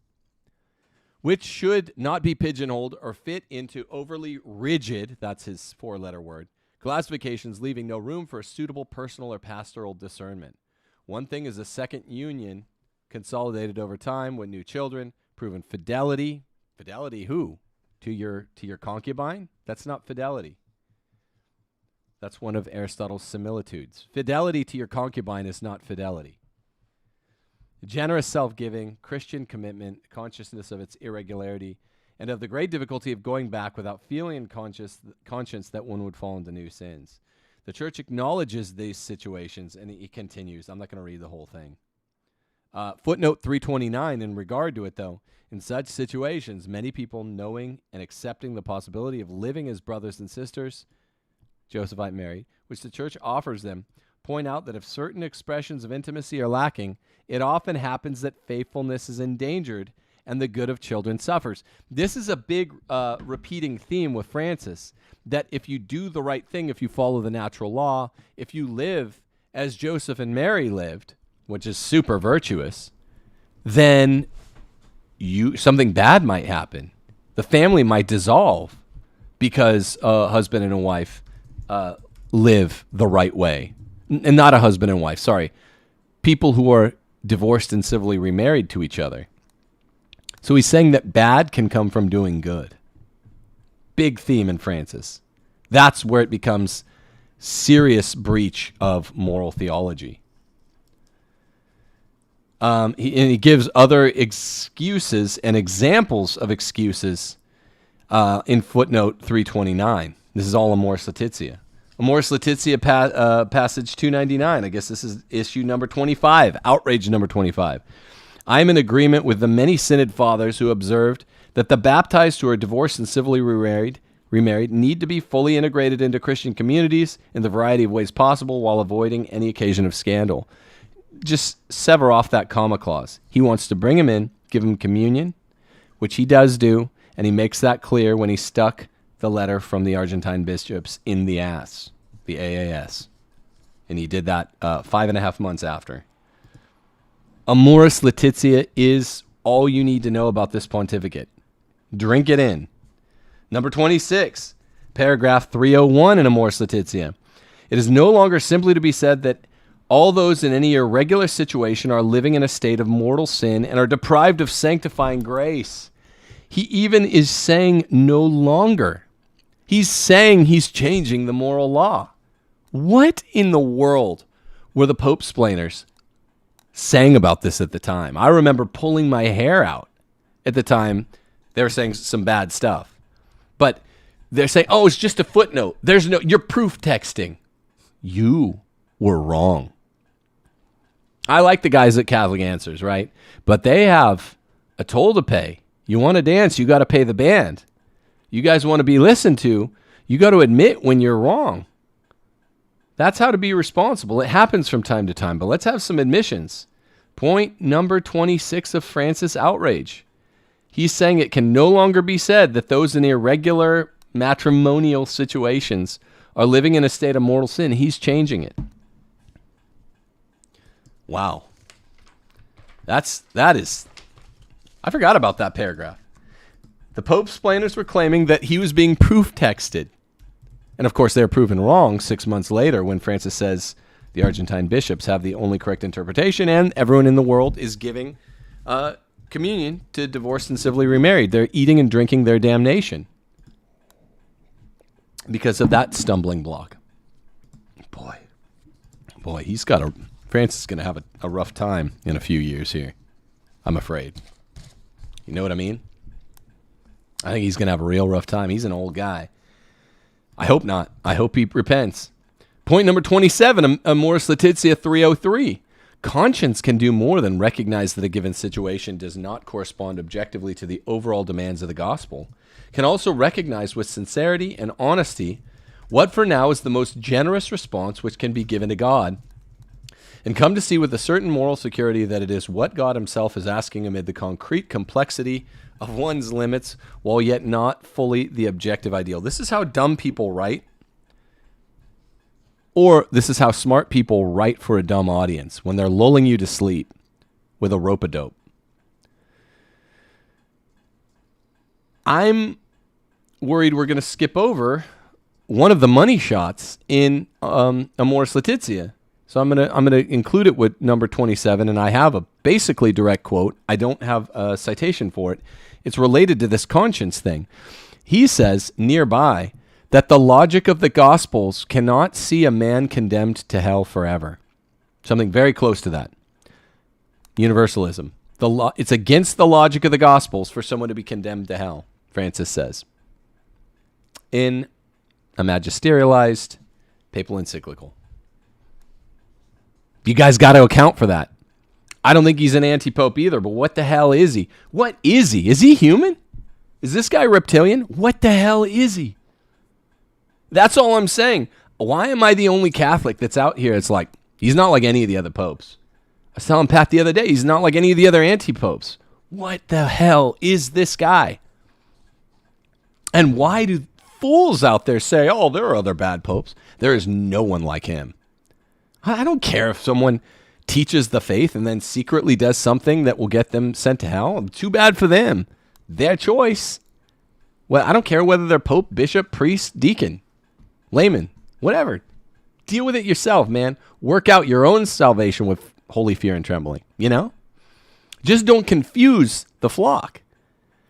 which should not be pigeonholed or fit into overly rigid, that's his four-letter word, classifications, leaving no room for a suitable personal or pastoral discernment. One thing is a second union consolidated over time with new children, proven fidelity. Fidelity who? To your concubine? That's not fidelity. That's one of Aristotle's similitudes. Fidelity to your concubine is not fidelity. Generous self-giving, Christian commitment, consciousness of its irregularity, and of the great difficulty of going back without feeling in conscience that one would fall into new sins. The Church acknowledges these situations, and he continues. I'm not going to read the whole thing. Footnote 329 in regard to it, though. In such situations, many people knowing and accepting the possibility of living as brothers and sisters, Josephite married, which the Church offers them, point out that if certain expressions of intimacy are lacking, it often happens that faithfulness is endangered and the good of children suffers. This is a big repeating theme with Francis, that if you do the right thing, if you follow the natural law, if you live as Joseph and Mary lived, which is super virtuous, then something bad might happen. The family might dissolve because a husband and a wife live the right way. And not a husband and wife, sorry. People who are divorced and civilly remarried to each other. So he's saying that bad can come from doing good. Big theme in Francis. That's where it becomes serious breach of moral theology. He gives other excuses and examples of excuses in footnote 329. This is all Amoris Laetitia. Amoris Laetitia passage 299. I guess this is issue number 25, outrage number 25. I am in agreement with the many synod fathers who observed that the baptized who are divorced and civilly remarried need to be fully integrated into Christian communities in the variety of ways possible while avoiding any occasion of scandal. Just sever off that comma clause. He wants to bring him in, give him communion, which he does do, and he makes that clear when he stuck the letter from the Argentine bishops in the ass, the AAS. And he did that 5.5 months after. Amoris Laetitia is all you need to know about this pontificate. Drink it in. Number 26, paragraph 301 in Amoris Laetitia. It is no longer simply to be said that all those in any irregular situation are living in a state of mortal sin and are deprived of sanctifying grace. He even is saying no longer. He's saying he's changing the moral law. What in the world were the Pope-splainers saying about this at the time? I remember pulling my hair out at the time. They were saying some bad stuff. But they're saying, oh, it's just a footnote. You're proof texting. You were wrong. I like the guys at Catholic Answers, right? But they have a toll to pay. You want to dance, you got to pay the band. You guys want to be listened to, you got to admit when you're wrong. That's how to be responsible. It happens from time to time, but let's have some admissions. Point number 26 of Francis' outrage. He's saying it can no longer be said that those in irregular matrimonial situations are living in a state of mortal sin. He's changing it. Wow. That is, I forgot about that paragraph. The Pope-splainers were claiming that he was being proof texted. And of course, they were proven wrong 6 months later when Francis says the Argentine bishops have the only correct interpretation and everyone in the world is giving communion to divorced and civilly remarried. They're eating and drinking their damnation because of that stumbling block. Boy, he's got Francis is going to have a rough time in a few years here, I'm afraid. You know what I mean? I think he's going to have a real rough time. He's an old guy. I hope not. I hope he repents. Point number 27, Amoris Laetitia 303. Conscience can do more than recognize that a given situation does not correspond objectively to the overall demands of the gospel. Can also recognize with sincerity and honesty what for now is the most generous response which can be given to God, and come to see with a certain moral security that it is what God himself is asking amid the concrete complexity of one's limits, while yet not fully the objective ideal. This is how dumb people write, or this is how smart people write for a dumb audience when they're lulling you to sleep with a rope-a-dope. I'm worried we're going to skip over one of the money shots in Amoris Laetitia. So I'm gonna include it with number 27, and I have a basically direct quote. I don't have a citation for it. It's related to this conscience thing. He says nearby that the logic of the Gospels cannot see a man condemned to hell forever. Something very close to that. Universalism. It's against the logic of the Gospels for someone to be condemned to hell, Francis says, in a magisterialized papal encyclical. You guys got to account for that. I don't think he's an anti-pope either, but what the hell is he? What is he? Is he human? Is this guy reptilian? What the hell is he? That's all I'm saying. Why am I the only Catholic that's out here? It's like, he's not like any of the other popes. I was telling Pat the other day, he's not like any of the other anti-popes. What the hell is this guy? And why do fools out there say, oh, there are other bad popes? There is no one like him. I don't care if someone teaches the faith and then secretly does something that will get them sent to hell. Too bad for them. Their choice. Well, I don't care whether they're pope, bishop, priest, deacon, layman, whatever. Deal with it yourself, man. Work out your own salvation with holy fear and trembling, you know? Just don't confuse the flock.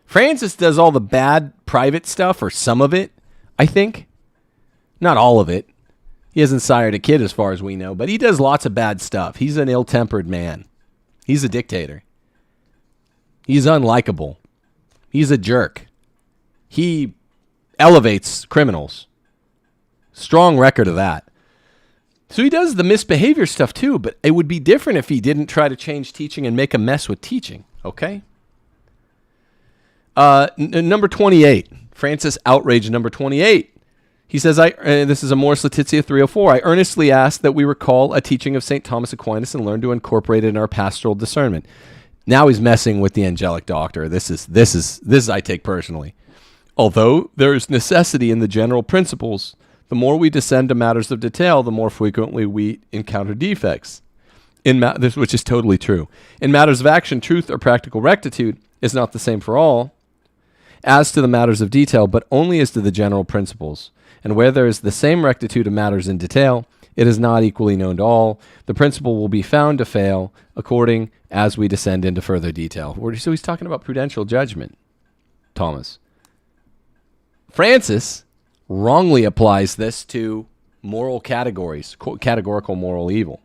Francis does all the bad private stuff, or some of it, I think. Not all of it. He hasn't sired a kid as far as we know, but he does lots of bad stuff. He's an ill-tempered man. He's a dictator. He's unlikable. He's a jerk. He elevates criminals. Strong record of that. So he does the misbehavior stuff too, but it would be different if he didn't try to change teaching and make a mess with teaching, okay? Number 28, Francis Outrage number 28. He says, this is Amoris Laetitia 304. I earnestly ask that we recall a teaching of St. Thomas Aquinas and learn to incorporate it in our pastoral discernment. Now he's messing with the angelic doctor. This is I take personally. Although there is necessity in the general principles, the more we descend to matters of detail, the more frequently we encounter defects. Which is totally true. In matters of action, truth or practical rectitude is not the same for all, as to the matters of detail, but only as to the general principles. And where there is the same rectitude of matters in detail, it is not equally known to all. The principle will be found to fail according as we descend into further detail. So he's talking about prudential judgment, Thomas. Francis wrongly applies this to moral categories, categorical moral evil,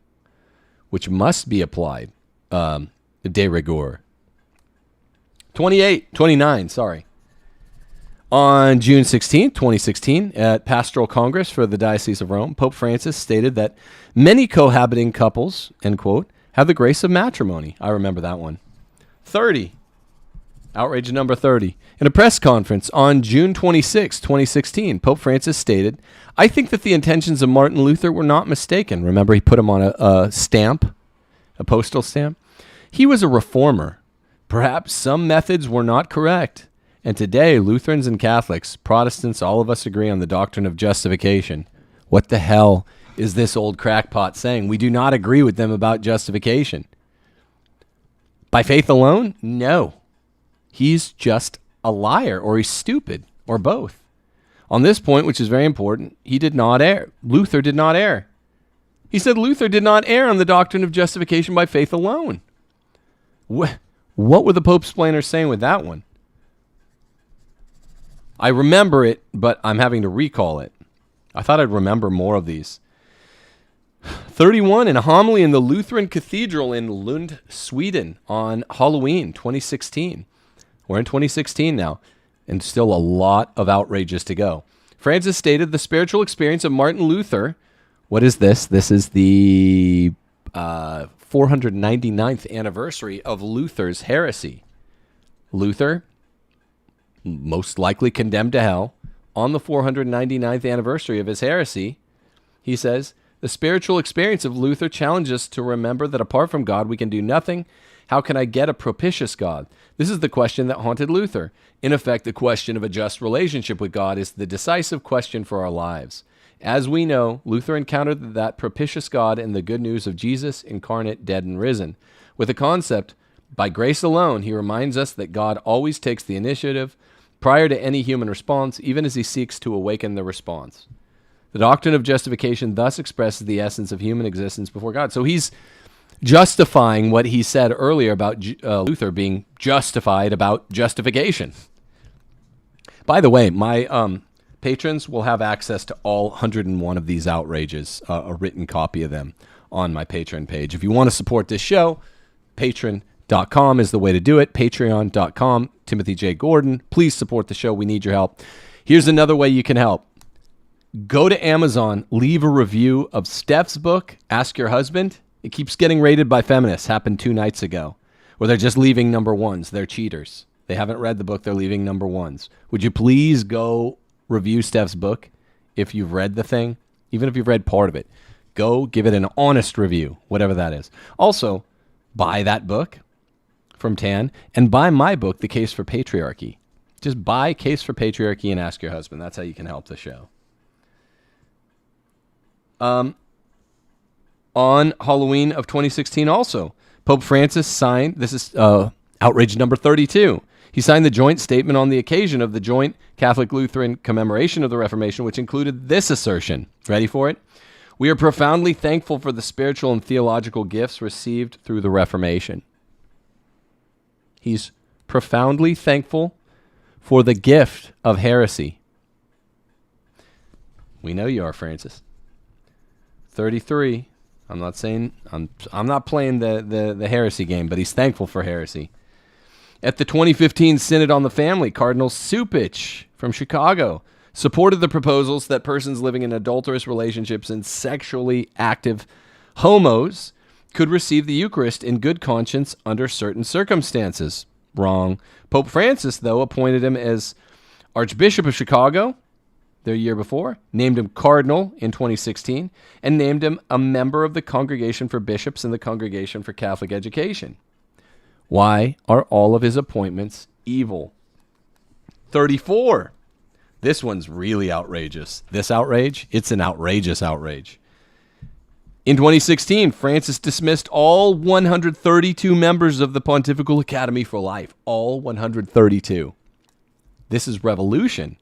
which must be applied de rigueur. 29. On June 16, 2016, at Pastoral Congress for the Diocese of Rome, Pope Francis stated that many cohabiting couples, end quote, have the grace of matrimony. I remember that one. 30. Outrage number 30. In a press conference on June 26, 2016, Pope Francis stated, I think that the intentions of Martin Luther were not mistaken. Remember, he put him on a stamp, a postal stamp. He was a reformer. Perhaps some methods were not correct. And today, Lutherans and Catholics, Protestants, all of us agree on the doctrine of justification. What the hell is this old crackpot saying? We do not agree with them about justification. By faith alone? No. He's just a liar, or he's stupid, or both. On this point, which is very important, he did not err. Luther did not err. He said Luther did not err on the doctrine of justification by faith alone. What were the Pope's explainers saying with that one? I remember it, but I'm having to recall it. I thought I'd remember more of these. 31, in a homily in the Lutheran Cathedral in Lund, Sweden on Halloween 2016. We're in 2016 now, and still a lot of outrages to go. Francis stated the spiritual experience of Martin Luther. What is this? This is the 499th anniversary of Luther's heresy. Luther, most likely condemned to hell, on the 499th anniversary of his heresy, he says, the spiritual experience of Luther challenges us to remember that apart from God, we can do nothing. How can I get a propitious God? This is the question that haunted Luther. In effect, the question of a just relationship with God is the decisive question for our lives. As we know, Luther encountered that propitious God in the good news of Jesus incarnate, dead, and risen. With the concept, by grace alone, he reminds us that God always takes the initiative prior to any human response, even as he seeks to awaken the response. The doctrine of justification thus expresses the essence of human existence before God. So he's justifying what he said earlier about Luther being justified about justification. By the way, my patrons will have access to all 101 of these outrages, a written copy of them on my Patreon page. If you want to support this show, patreon.com is the way to do it. Patreon.com, Timothy J. Gordon. Please support the show. We need your help. Here's another way you can help. Go to Amazon, leave a review of STEPH'S book, Ask Your Husband. It keeps getting rated by feminists. Happened 2 nights ago, where they're just leaving number ones. They're cheaters. They haven't read the book. They're leaving number ones. Would you please go review STEPH'S book if you've read the thing? Even if you've read part of it. Go give it an honest review, whatever that is. Also, buy that book from Tan and buy my book, The Case for Patriarchy. Just buy Case for Patriarchy and Ask Your Husband. That's how you can help the show. On Halloween of 2016 also, Pope Francis signed, this is outrage number 32, he signed the joint statement on the occasion of the joint Catholic-Lutheran commemoration of the Reformation, which included this assertion. Ready for it? We are profoundly thankful for the spiritual and theological gifts received through the Reformation. He's profoundly thankful for the gift of heresy. We know you are, Francis. 33. I'm not saying I'm not playing the heresy game, but he's thankful for heresy. At the 2015 Synod on the Family, Cardinal Supich from Chicago supported the proposals that persons living in adulterous relationships and sexually active homos could receive the Eucharist in good conscience under certain circumstances. Wrong. Pope Francis, though, appointed him as Archbishop of Chicago the year before, named him Cardinal in 2016, and named him a member of the Congregation for Bishops and the Congregation for Catholic Education. Why are all of his appointments evil? 34. This one's really outrageous. This outrage, it's an outrageous outrage. In 2016, Francis dismissed all 132 members of the Pontifical Academy for life. All 132. This is revolution.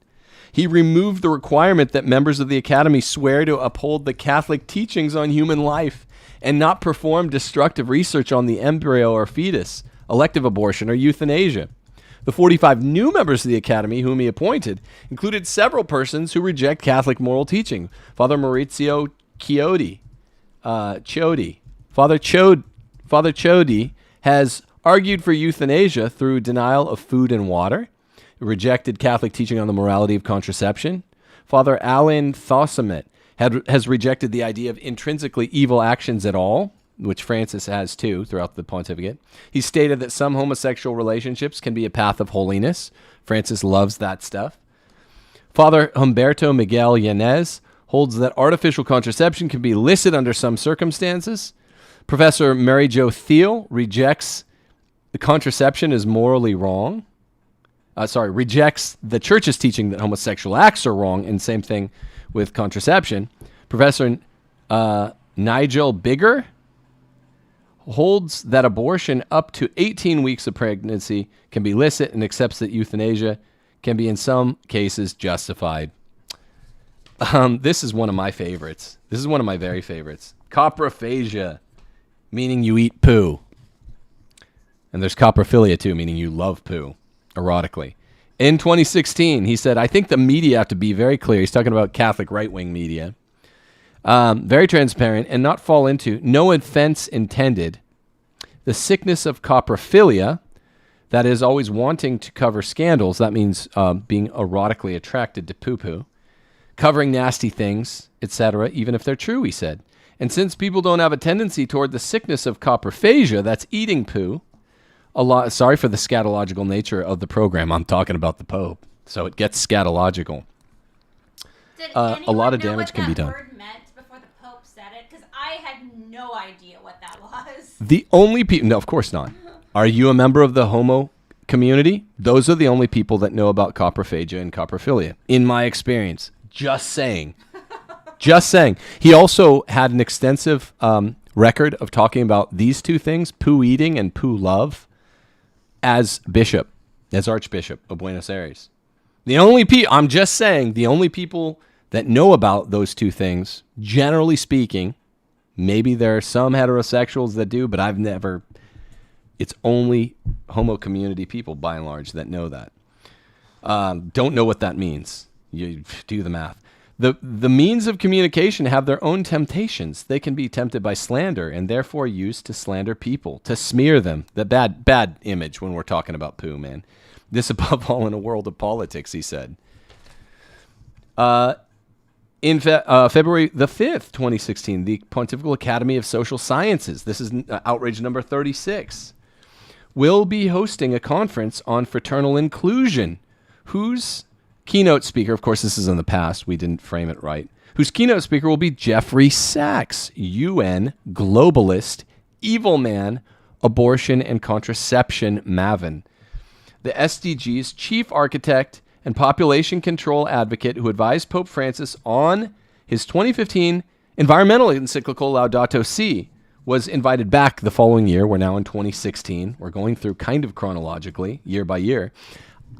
He removed the requirement that members of the Academy swear to uphold the Catholic teachings on human life and not perform destructive research on the embryo or fetus, elective abortion, or euthanasia. The 45 new members of the Academy whom he appointed included several persons who reject Catholic moral teaching. Father Maurizio Chiodi. Father Chiodi has argued for euthanasia through denial of food and water, rejected Catholic teaching on the morality of contraception. Father Alain Thossamet has rejected the idea of intrinsically evil actions at all, which Francis has too throughout the pontificate. He stated that some homosexual relationships can be a path of holiness. Francis loves that stuff. Father Humberto Miguel Yanez holds that artificial contraception can be illicit under some circumstances. Professor Mary Jo Thiel rejects the contraception as morally wrong. Rejects the church's teaching that homosexual acts are wrong, and same thing with contraception. Professor Nigel Bigger holds that abortion up to 18 weeks of pregnancy can be illicit and accepts that euthanasia can be in some cases justified. This is one of my favorites. This is one of my very favorites. Coprophagia, meaning you eat poo. And there's coprophilia too, meaning you love poo. Erotically. In 2016, he said, I think the media have to be very clear. He's talking about Catholic right-wing media. Very transparent and not fall into, no offense intended, the sickness of coprophilia, that is always wanting to cover scandals. That means being erotically attracted to poo-poo, covering nasty things, etc., even if they're true, he said. And since people don't have a tendency toward the sickness of coprophagia, that's eating poo, sorry for the scatological nature of the program. I'm talking about the Pope, so it gets scatological. A lot of damage can be done. Word meant before the Pope said it? Because I had no idea what that was. The only people, no, of course not. Are you a member of the homo community? Those are the only people that know about coprophagia and coprophilia, in my experience. Just saying. Just saying. He also had an extensive record of talking about these two things, poo eating and poo love, as bishop, as Archbishop of Buenos Aires. The only I'm just saying, the only people that know about those two things, generally speaking, maybe there are some heterosexuals that do, but I've never, it's only homo community people, by and large, that know that. Don't know what that means. You do the math. The means of communication have their own temptations. They can be tempted by slander and therefore used to slander people, to smear them. The bad image when we're talking about poo, man. This above all in a world of politics, he said. In February the 5th, 2016, the Pontifical Academy of Social Sciences, this is outrage number 36, will be hosting a conference on fraternal inclusion, whose keynote speaker, of course this is in the past, we didn't frame it right, whose keynote speaker will be Jeffrey Sachs, UN globalist, evil man, abortion and contraception maven. The SDG's chief architect and population control advocate who advised Pope Francis on his 2015 environmental encyclical Laudato Si, was invited back the following year. We're now in 2016. We're going through kind of chronologically, year by year.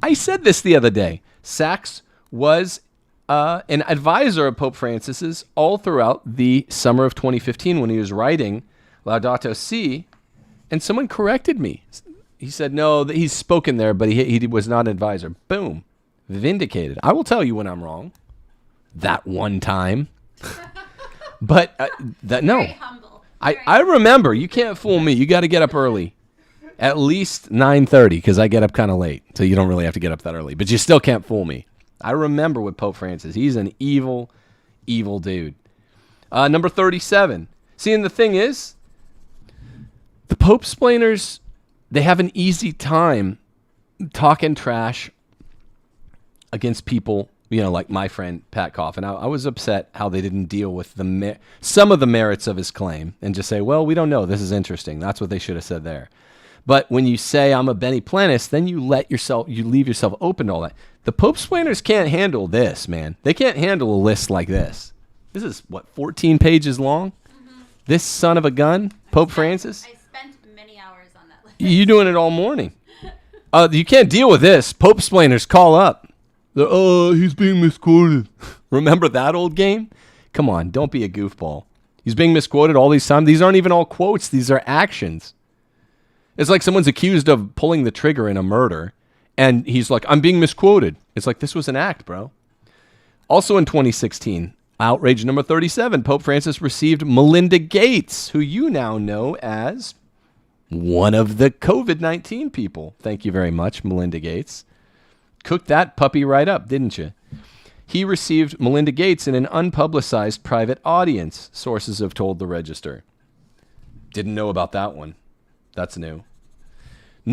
I said this the other day. Sachs was an advisor of Pope Francis's all throughout the summer of 2015 when he was writing Laudato Si, and someone corrected me. He said, no, he's spoken there, but he was not an advisor. Boom. Vindicated. I will tell you when I'm wrong. That one time. But no. Very humble. I remember. You can't fool me. You got to get up early. At least 9:30, because I get up kind of late. So you don't really have to get up that early. But you still can't fool me. I remember with Pope Francis. He's an evil, evil dude. Number 37. See, and the thing is, the Pope-splainers, they have an easy time talking trash against people, you know, like my friend Pat Coffin. I was upset how they didn't deal with some of the merits of his claim and just say, well, we don't know. This is interesting. That's what they should have said there. But when you say I'm a Benny Plenis, then you leave yourself open to all that. The Pope-splainers can't handle this, man. They can't handle a list like this. This is, 14 pages long? Mm-hmm. This son of a gun, Pope Francis? I spent many hours on that list. You're doing it all morning. You can't deal with this. Pope-splainers, call up. He's being misquoted. Remember that old game? Come on, don't be a goofball. He's being misquoted all these times. These aren't even all quotes. These are actions. It's like someone's accused of pulling the trigger in a murder, and he's like, I'm being misquoted. It's like, this was an act, bro. Also in 2016, outrage number 37, Pope Francis received Melinda Gates, who you now know as one of the COVID-19 people. Thank you very much, Melinda Gates. Cooked that puppy right up, didn't you? He received Melinda Gates in an unpublicized private audience, sources have told the Register. Didn't know about that one. That's new.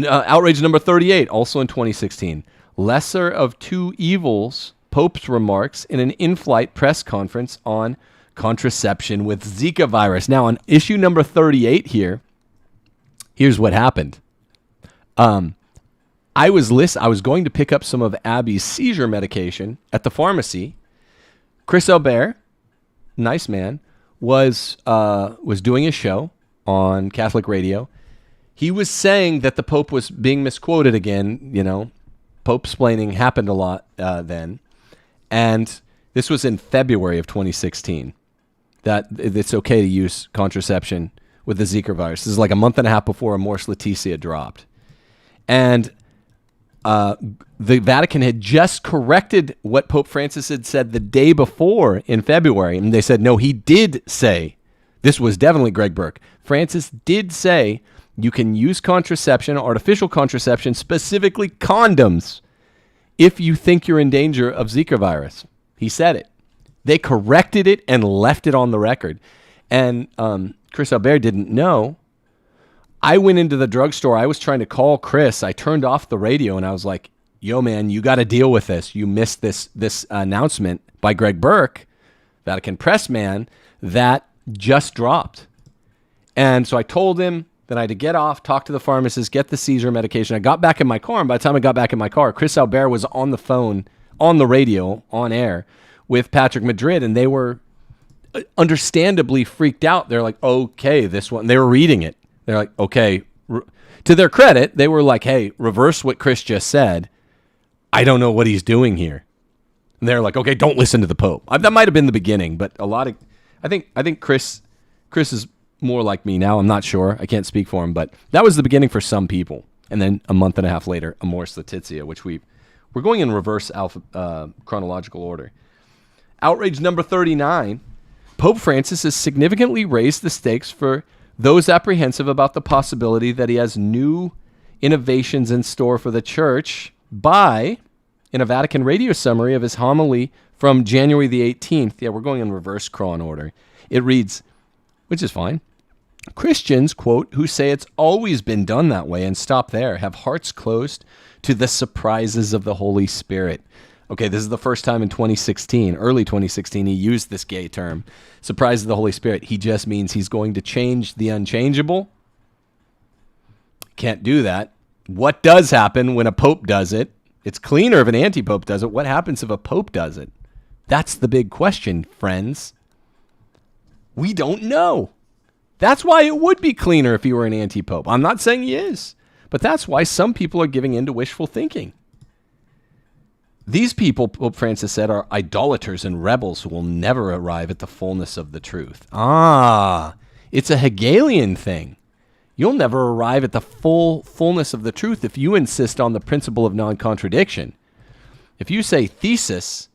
Outrage number 38, also in 2016. Lesser of two evils, Pope's remarks in an in-flight press conference on contraception with Zika virus. Now, on issue number 38 here, here's what happened. I was going to pick up some of Abby's seizure medication at the pharmacy. Chris Albert, nice man, was doing a show on Catholic radio. He was saying that the Pope was being misquoted again. You know, Pope-splaining happened a lot then. And this was in February of 2016, that it's okay to use contraception with the Zika virus. This is like a month and a half before Amors Laetitia dropped. And the Vatican had just corrected what Pope Francis had said the day before in February. And they said, no, he did say, this was definitely Greg Burke. Francis did say you can use contraception, artificial contraception, specifically condoms, if you think you're in danger of Zika virus. He said it. They corrected it and left it on the record. And Chris Albert didn't know. I went into the drugstore. I was trying to call Chris. I turned off the radio and I was like, yo, man, you got to deal with this. You missed this announcement by Greg Burke, Vatican press man, that just dropped. And so I told him that I had to get off, talk to the pharmacist, get the seizure medication. I got back in my car, and by the time I got back in my car, Chris Albert was on the phone, on the radio, on air with Patrick Madrid, and they were understandably freaked out. They're like, okay, this one. They were reading it. They're like, okay. To their credit, they were like, hey, reverse what Chris just said. I don't know what he's doing here. And they're like, okay, don't listen to the Pope. That might have been the beginning, but I think Chris is more like me now. I'm not sure. I can't speak for him, but that was the beginning for some people. And then a month and a half later, Amoris Laetitia, which we're going in reverse chronological order. Outrage number 39. Pope Francis has significantly raised the stakes for those apprehensive about the possibility that he has new innovations in store for the church by, in a Vatican radio summary of his homily from January the 18th, yeah, we're going in reverse chron order, it reads, which is fine, Christians, quote, who say it's always been done that way and stop there, have hearts closed to the surprises of the Holy Spirit. Okay, this is the first time in 2016, early 2016, he used this gay term, surprise of the Holy Spirit. He just means he's going to change the unchangeable. Can't do that. What does happen when a pope does it? It's cleaner if an anti-pope does it. What happens if a pope does it? That's the big question, friends. We don't know. That's why it would be cleaner if he were an anti-pope. I'm not saying he is, but that's why some people are giving in to wishful thinking. These people, Pope Francis said, are idolaters and rebels who will never arrive at the fullness of the truth. It's a Hegelian thing. You'll never arrive at the fullness of the truth if you insist on the principle of non-contradiction. If you say thesis,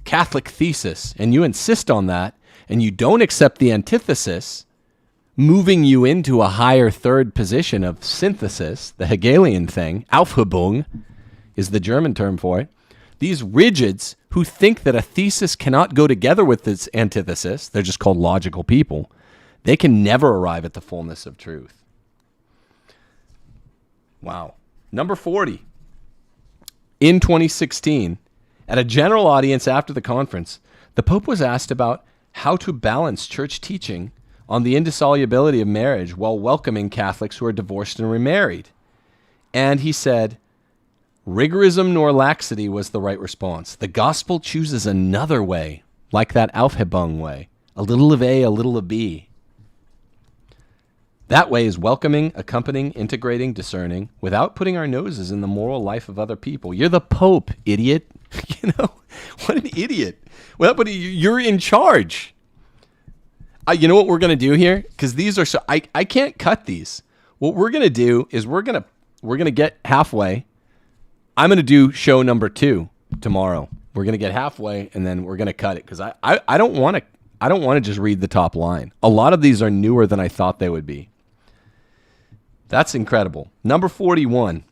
Catholic thesis, and you insist on that, and you don't accept the antithesis, moving you into a higher third position of synthesis, the Hegelian thing, Aufhebung, is the German term for it. These rigids who think that a thesis cannot go together with its antithesis, they're just called logical people, they can never arrive at the fullness of truth. Wow. Number 40. In 2016, at a general audience after the conference, the Pope was asked about how to balance church teaching on the indissolubility of marriage while welcoming Catholics who are divorced and remarried. And he said, rigorism nor laxity was the right response. The gospel chooses another way, like that Aufhebung way. A little of A, a little of B. That way is welcoming, accompanying, integrating, discerning, without putting our noses in the moral life of other people. You're the Pope, idiot. You know, what an idiot. Well, but you're in charge. You know what we're going to do here? Because these are so, I can't cut these. What we're going to do is we're going to get halfway. I'm going to do show number 2 tomorrow. We're going to get halfway and then we're going to cut it because I don't want to just read the top line. A lot of these are newer than I thought they would be. That's incredible. Number 41.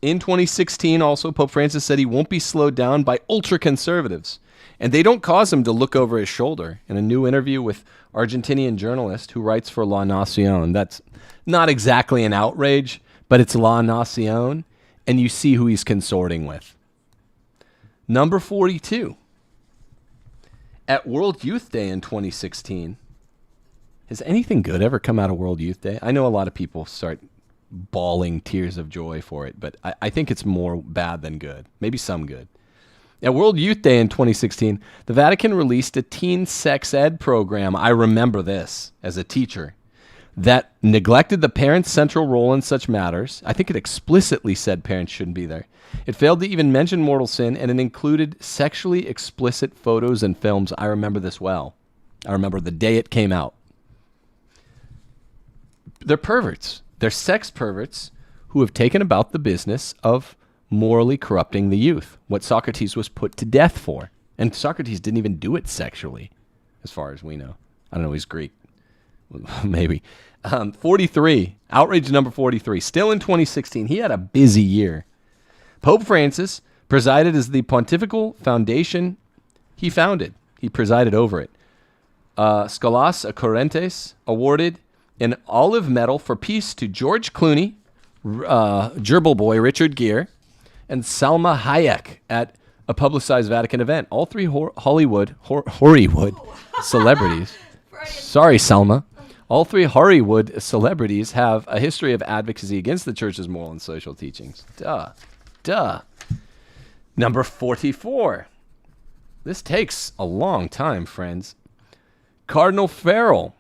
In 2016, also, Pope Francis said he won't be slowed down by ultra-conservatives, and they don't cause him to look over his shoulder. In a new interview with Argentinian journalist who writes for La Nación, that's not exactly an outrage, but it's La Nación, and you see who he's consorting with. Number 42. At World Youth Day in 2016, has anything good ever come out of World Youth Day? I know a lot of people start bawling tears of joy for it, but I think it's more bad than good. Maybe some good. At World Youth Day in 2016, the Vatican released a teen sex ed program, I remember this, as a teacher, that neglected the parents' central role in such matters. I think it explicitly said parents shouldn't be there. It failed to even mention mortal sin, and it included sexually explicit photos and films. I remember this well. I remember the day it came out. They're perverts. They're sex perverts who have taken about the business of morally corrupting the youth, what Socrates was put to death for. And Socrates didn't even do it sexually, as far as we know. I don't know, he's Greek. Maybe. 43, outrage number 43, still in 2016. He had a busy year. Pope Francis presided as the pontifical foundation he founded. He presided over it. Scholas Occurrentes awarded an olive medal for peace to George Clooney, gerbil boy Richard Gere, and Salma Hayek at a publicized Vatican event. All three Hollywood celebrities. Sorry, Salma. All three Hollywood celebrities have a history of advocacy against the church's moral and social teachings. Duh. Number 44. This takes a long time, friends. Cardinal Farrell,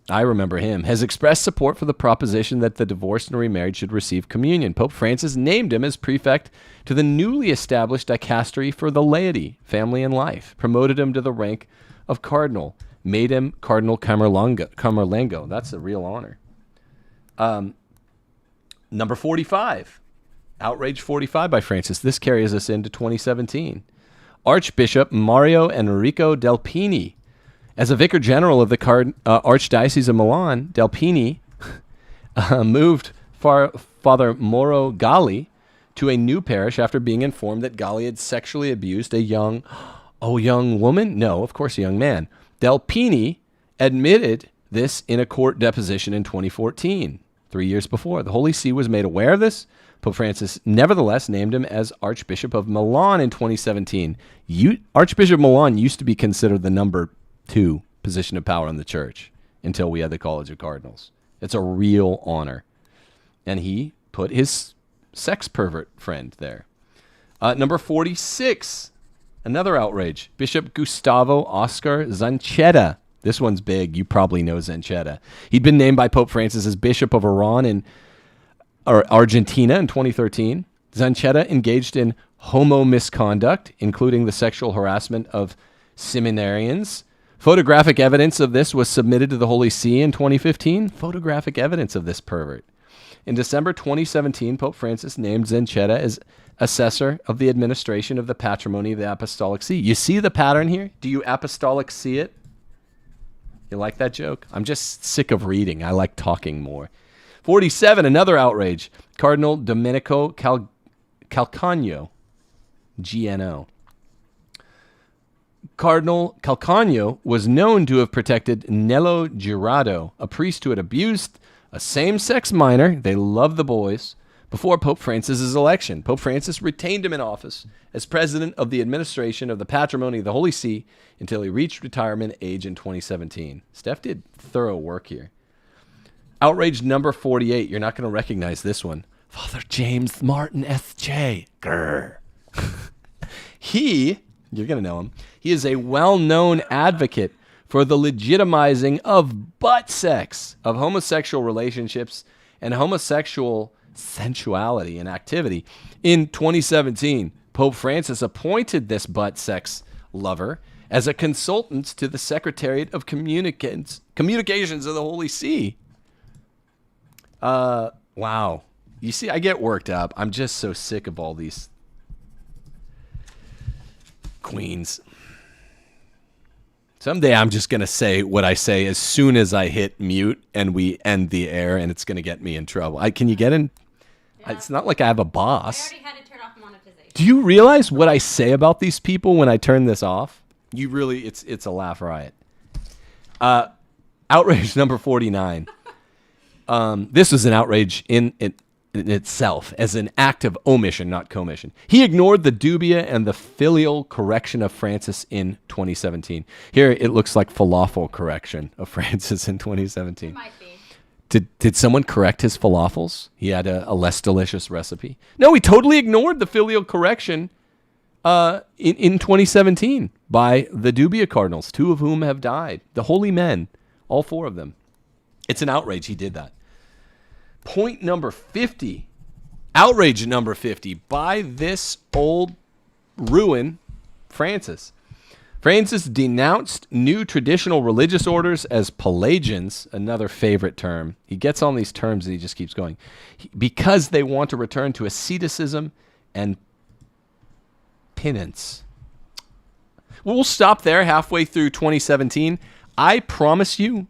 I remember him, has expressed support for the proposition that the divorced and remarried should receive communion. Pope Francis named him as prefect to the newly established dicastery for the laity, family, and life, promoted him to the rank of cardinal, made him Cardinal Camerlengo. That's a real honor. Number 45, outrage 45 by Francis. This carries us into 2017. Archbishop Mario Enrico Delpini. As a vicar general of the Archdiocese of Milan, Delpini moved Father Mauro Galli to a new parish after being informed that Galli had sexually abused a young woman? No, of course, a young man. Delpini admitted this in a court deposition in 2014, 3 years before. The Holy See was made aware of this. Pope Francis nevertheless named him as Archbishop of Milan in 2017. Archbishop of Milan used to be considered the number 2 position of power in the church until we had the College of Cardinals. It's a real honor. And he put his sex pervert friend there. Number 46, another outrage. Bishop Gustavo Oscar Zanchetta. This one's big. You probably know Zanchetta. He'd been named by Pope Francis as Bishop of Argentina in 2013. Zanchetta engaged in homo misconduct, including the sexual harassment of seminarians. Photographic evidence of this was submitted to the Holy See in 2015. Photographic evidence of this pervert. In December 2017, Pope Francis named Zanchetta as assessor of the administration of the patrimony of the Apostolic See. You see the pattern here? Do you apostolic see it? You like that joke? I'm just sick of reading. I like talking more. 47, another outrage. Cardinal Domenico Calcagno, GNO. Cardinal Calcagno was known to have protected Nello Girardo, a priest who had abused a same-sex minor, they love the boys, before Pope Francis's election. Pope Francis retained him in office as president of the administration of the patrimony of the Holy See until he reached retirement age in 2017. Steph did thorough work here. Outrage number 48. You're not going to recognize this one. Father James Martin S.J. Grr. You're going to know him. He is a well-known advocate for the legitimizing of butt sex, of homosexual relationships, and homosexual sensuality and activity. In 2017, Pope Francis appointed this butt sex lover as a consultant to the Secretariat of Communications of the Holy See. Wow. You see, I get worked up. I'm just so sick of all these queens. Someday I'm just going to say what I say as soon as I hit mute and we end the air, and it's going to get me in trouble. Can you get in? Yeah. It's not like I have a boss. I already had to turn off monetization. Do you realize what I say about these people when I turn this off? You really, it's a laugh riot. Outrage number 49. This was an outrage in itself as an act of omission, not commission. He ignored the dubia and the filial correction of Francis in 2017. Here it looks like falafel correction of Francis in 2017. It might be. Did someone correct his falafels? He had a less delicious recipe. No, he totally ignored the filial correction in 2017 by the dubia cardinals, 2 of whom have died. The holy men, all 4 of them. It's an outrage he did that. Point number 50, outrage number 50 by this old ruin, Francis. Francis denounced new traditional religious orders as Pelagians, another favorite term. He gets on these terms and he just keeps going. Because they want to return to asceticism and penance. We'll stop there halfway through 2017. I promise you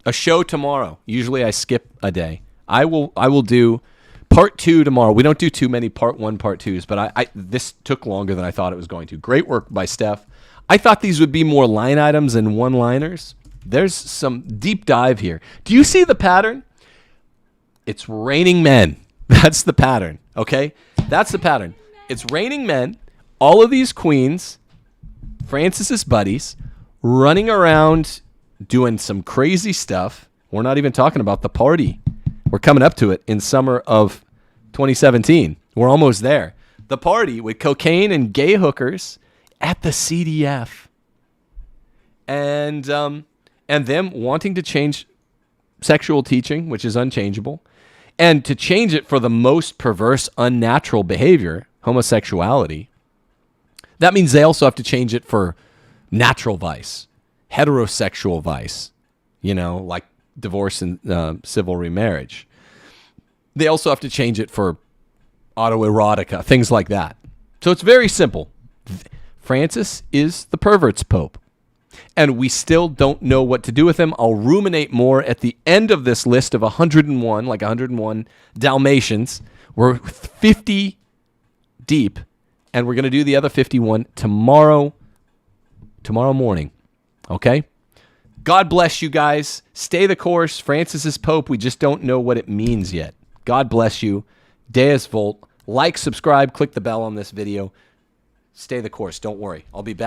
a show tomorrow. Usually I skip a day. I will do part 2 tomorrow. We don't do too many part 1, part 2s, but this took longer than I thought it was going to. Great work by Steph. I thought these would be more line items and one-liners. There's some deep dive here. Do you see the pattern? It's raining men. That's the pattern, okay? That's the pattern. It's raining men, all of these queens, Francis's buddies, running around doing some crazy stuff. We're not even talking about the party. We're coming up to it in summer of 2017. We're almost there. The party with cocaine and gay hookers at the CDF. And them wanting to change sexual teaching, which is unchangeable, and to change it for the most perverse, unnatural behavior, homosexuality. That means they also have to change it for natural vice, heterosexual vice, like divorce and civil remarriage. They also have to change it for autoerotica, things like that. So it's very simple. Francis is the pervert's pope, and we still don't know what to do with him. I'll ruminate more at the end of this list of 101, like 101 Dalmatians. We're 50 deep, and we're going to do the other 51 tomorrow morning, okay? God bless you guys. Stay the course. Francis is pope. We just don't know what it means yet. God bless you. Deus Volt. Like, subscribe, click the bell on this video. Stay the course. Don't worry. I'll be back.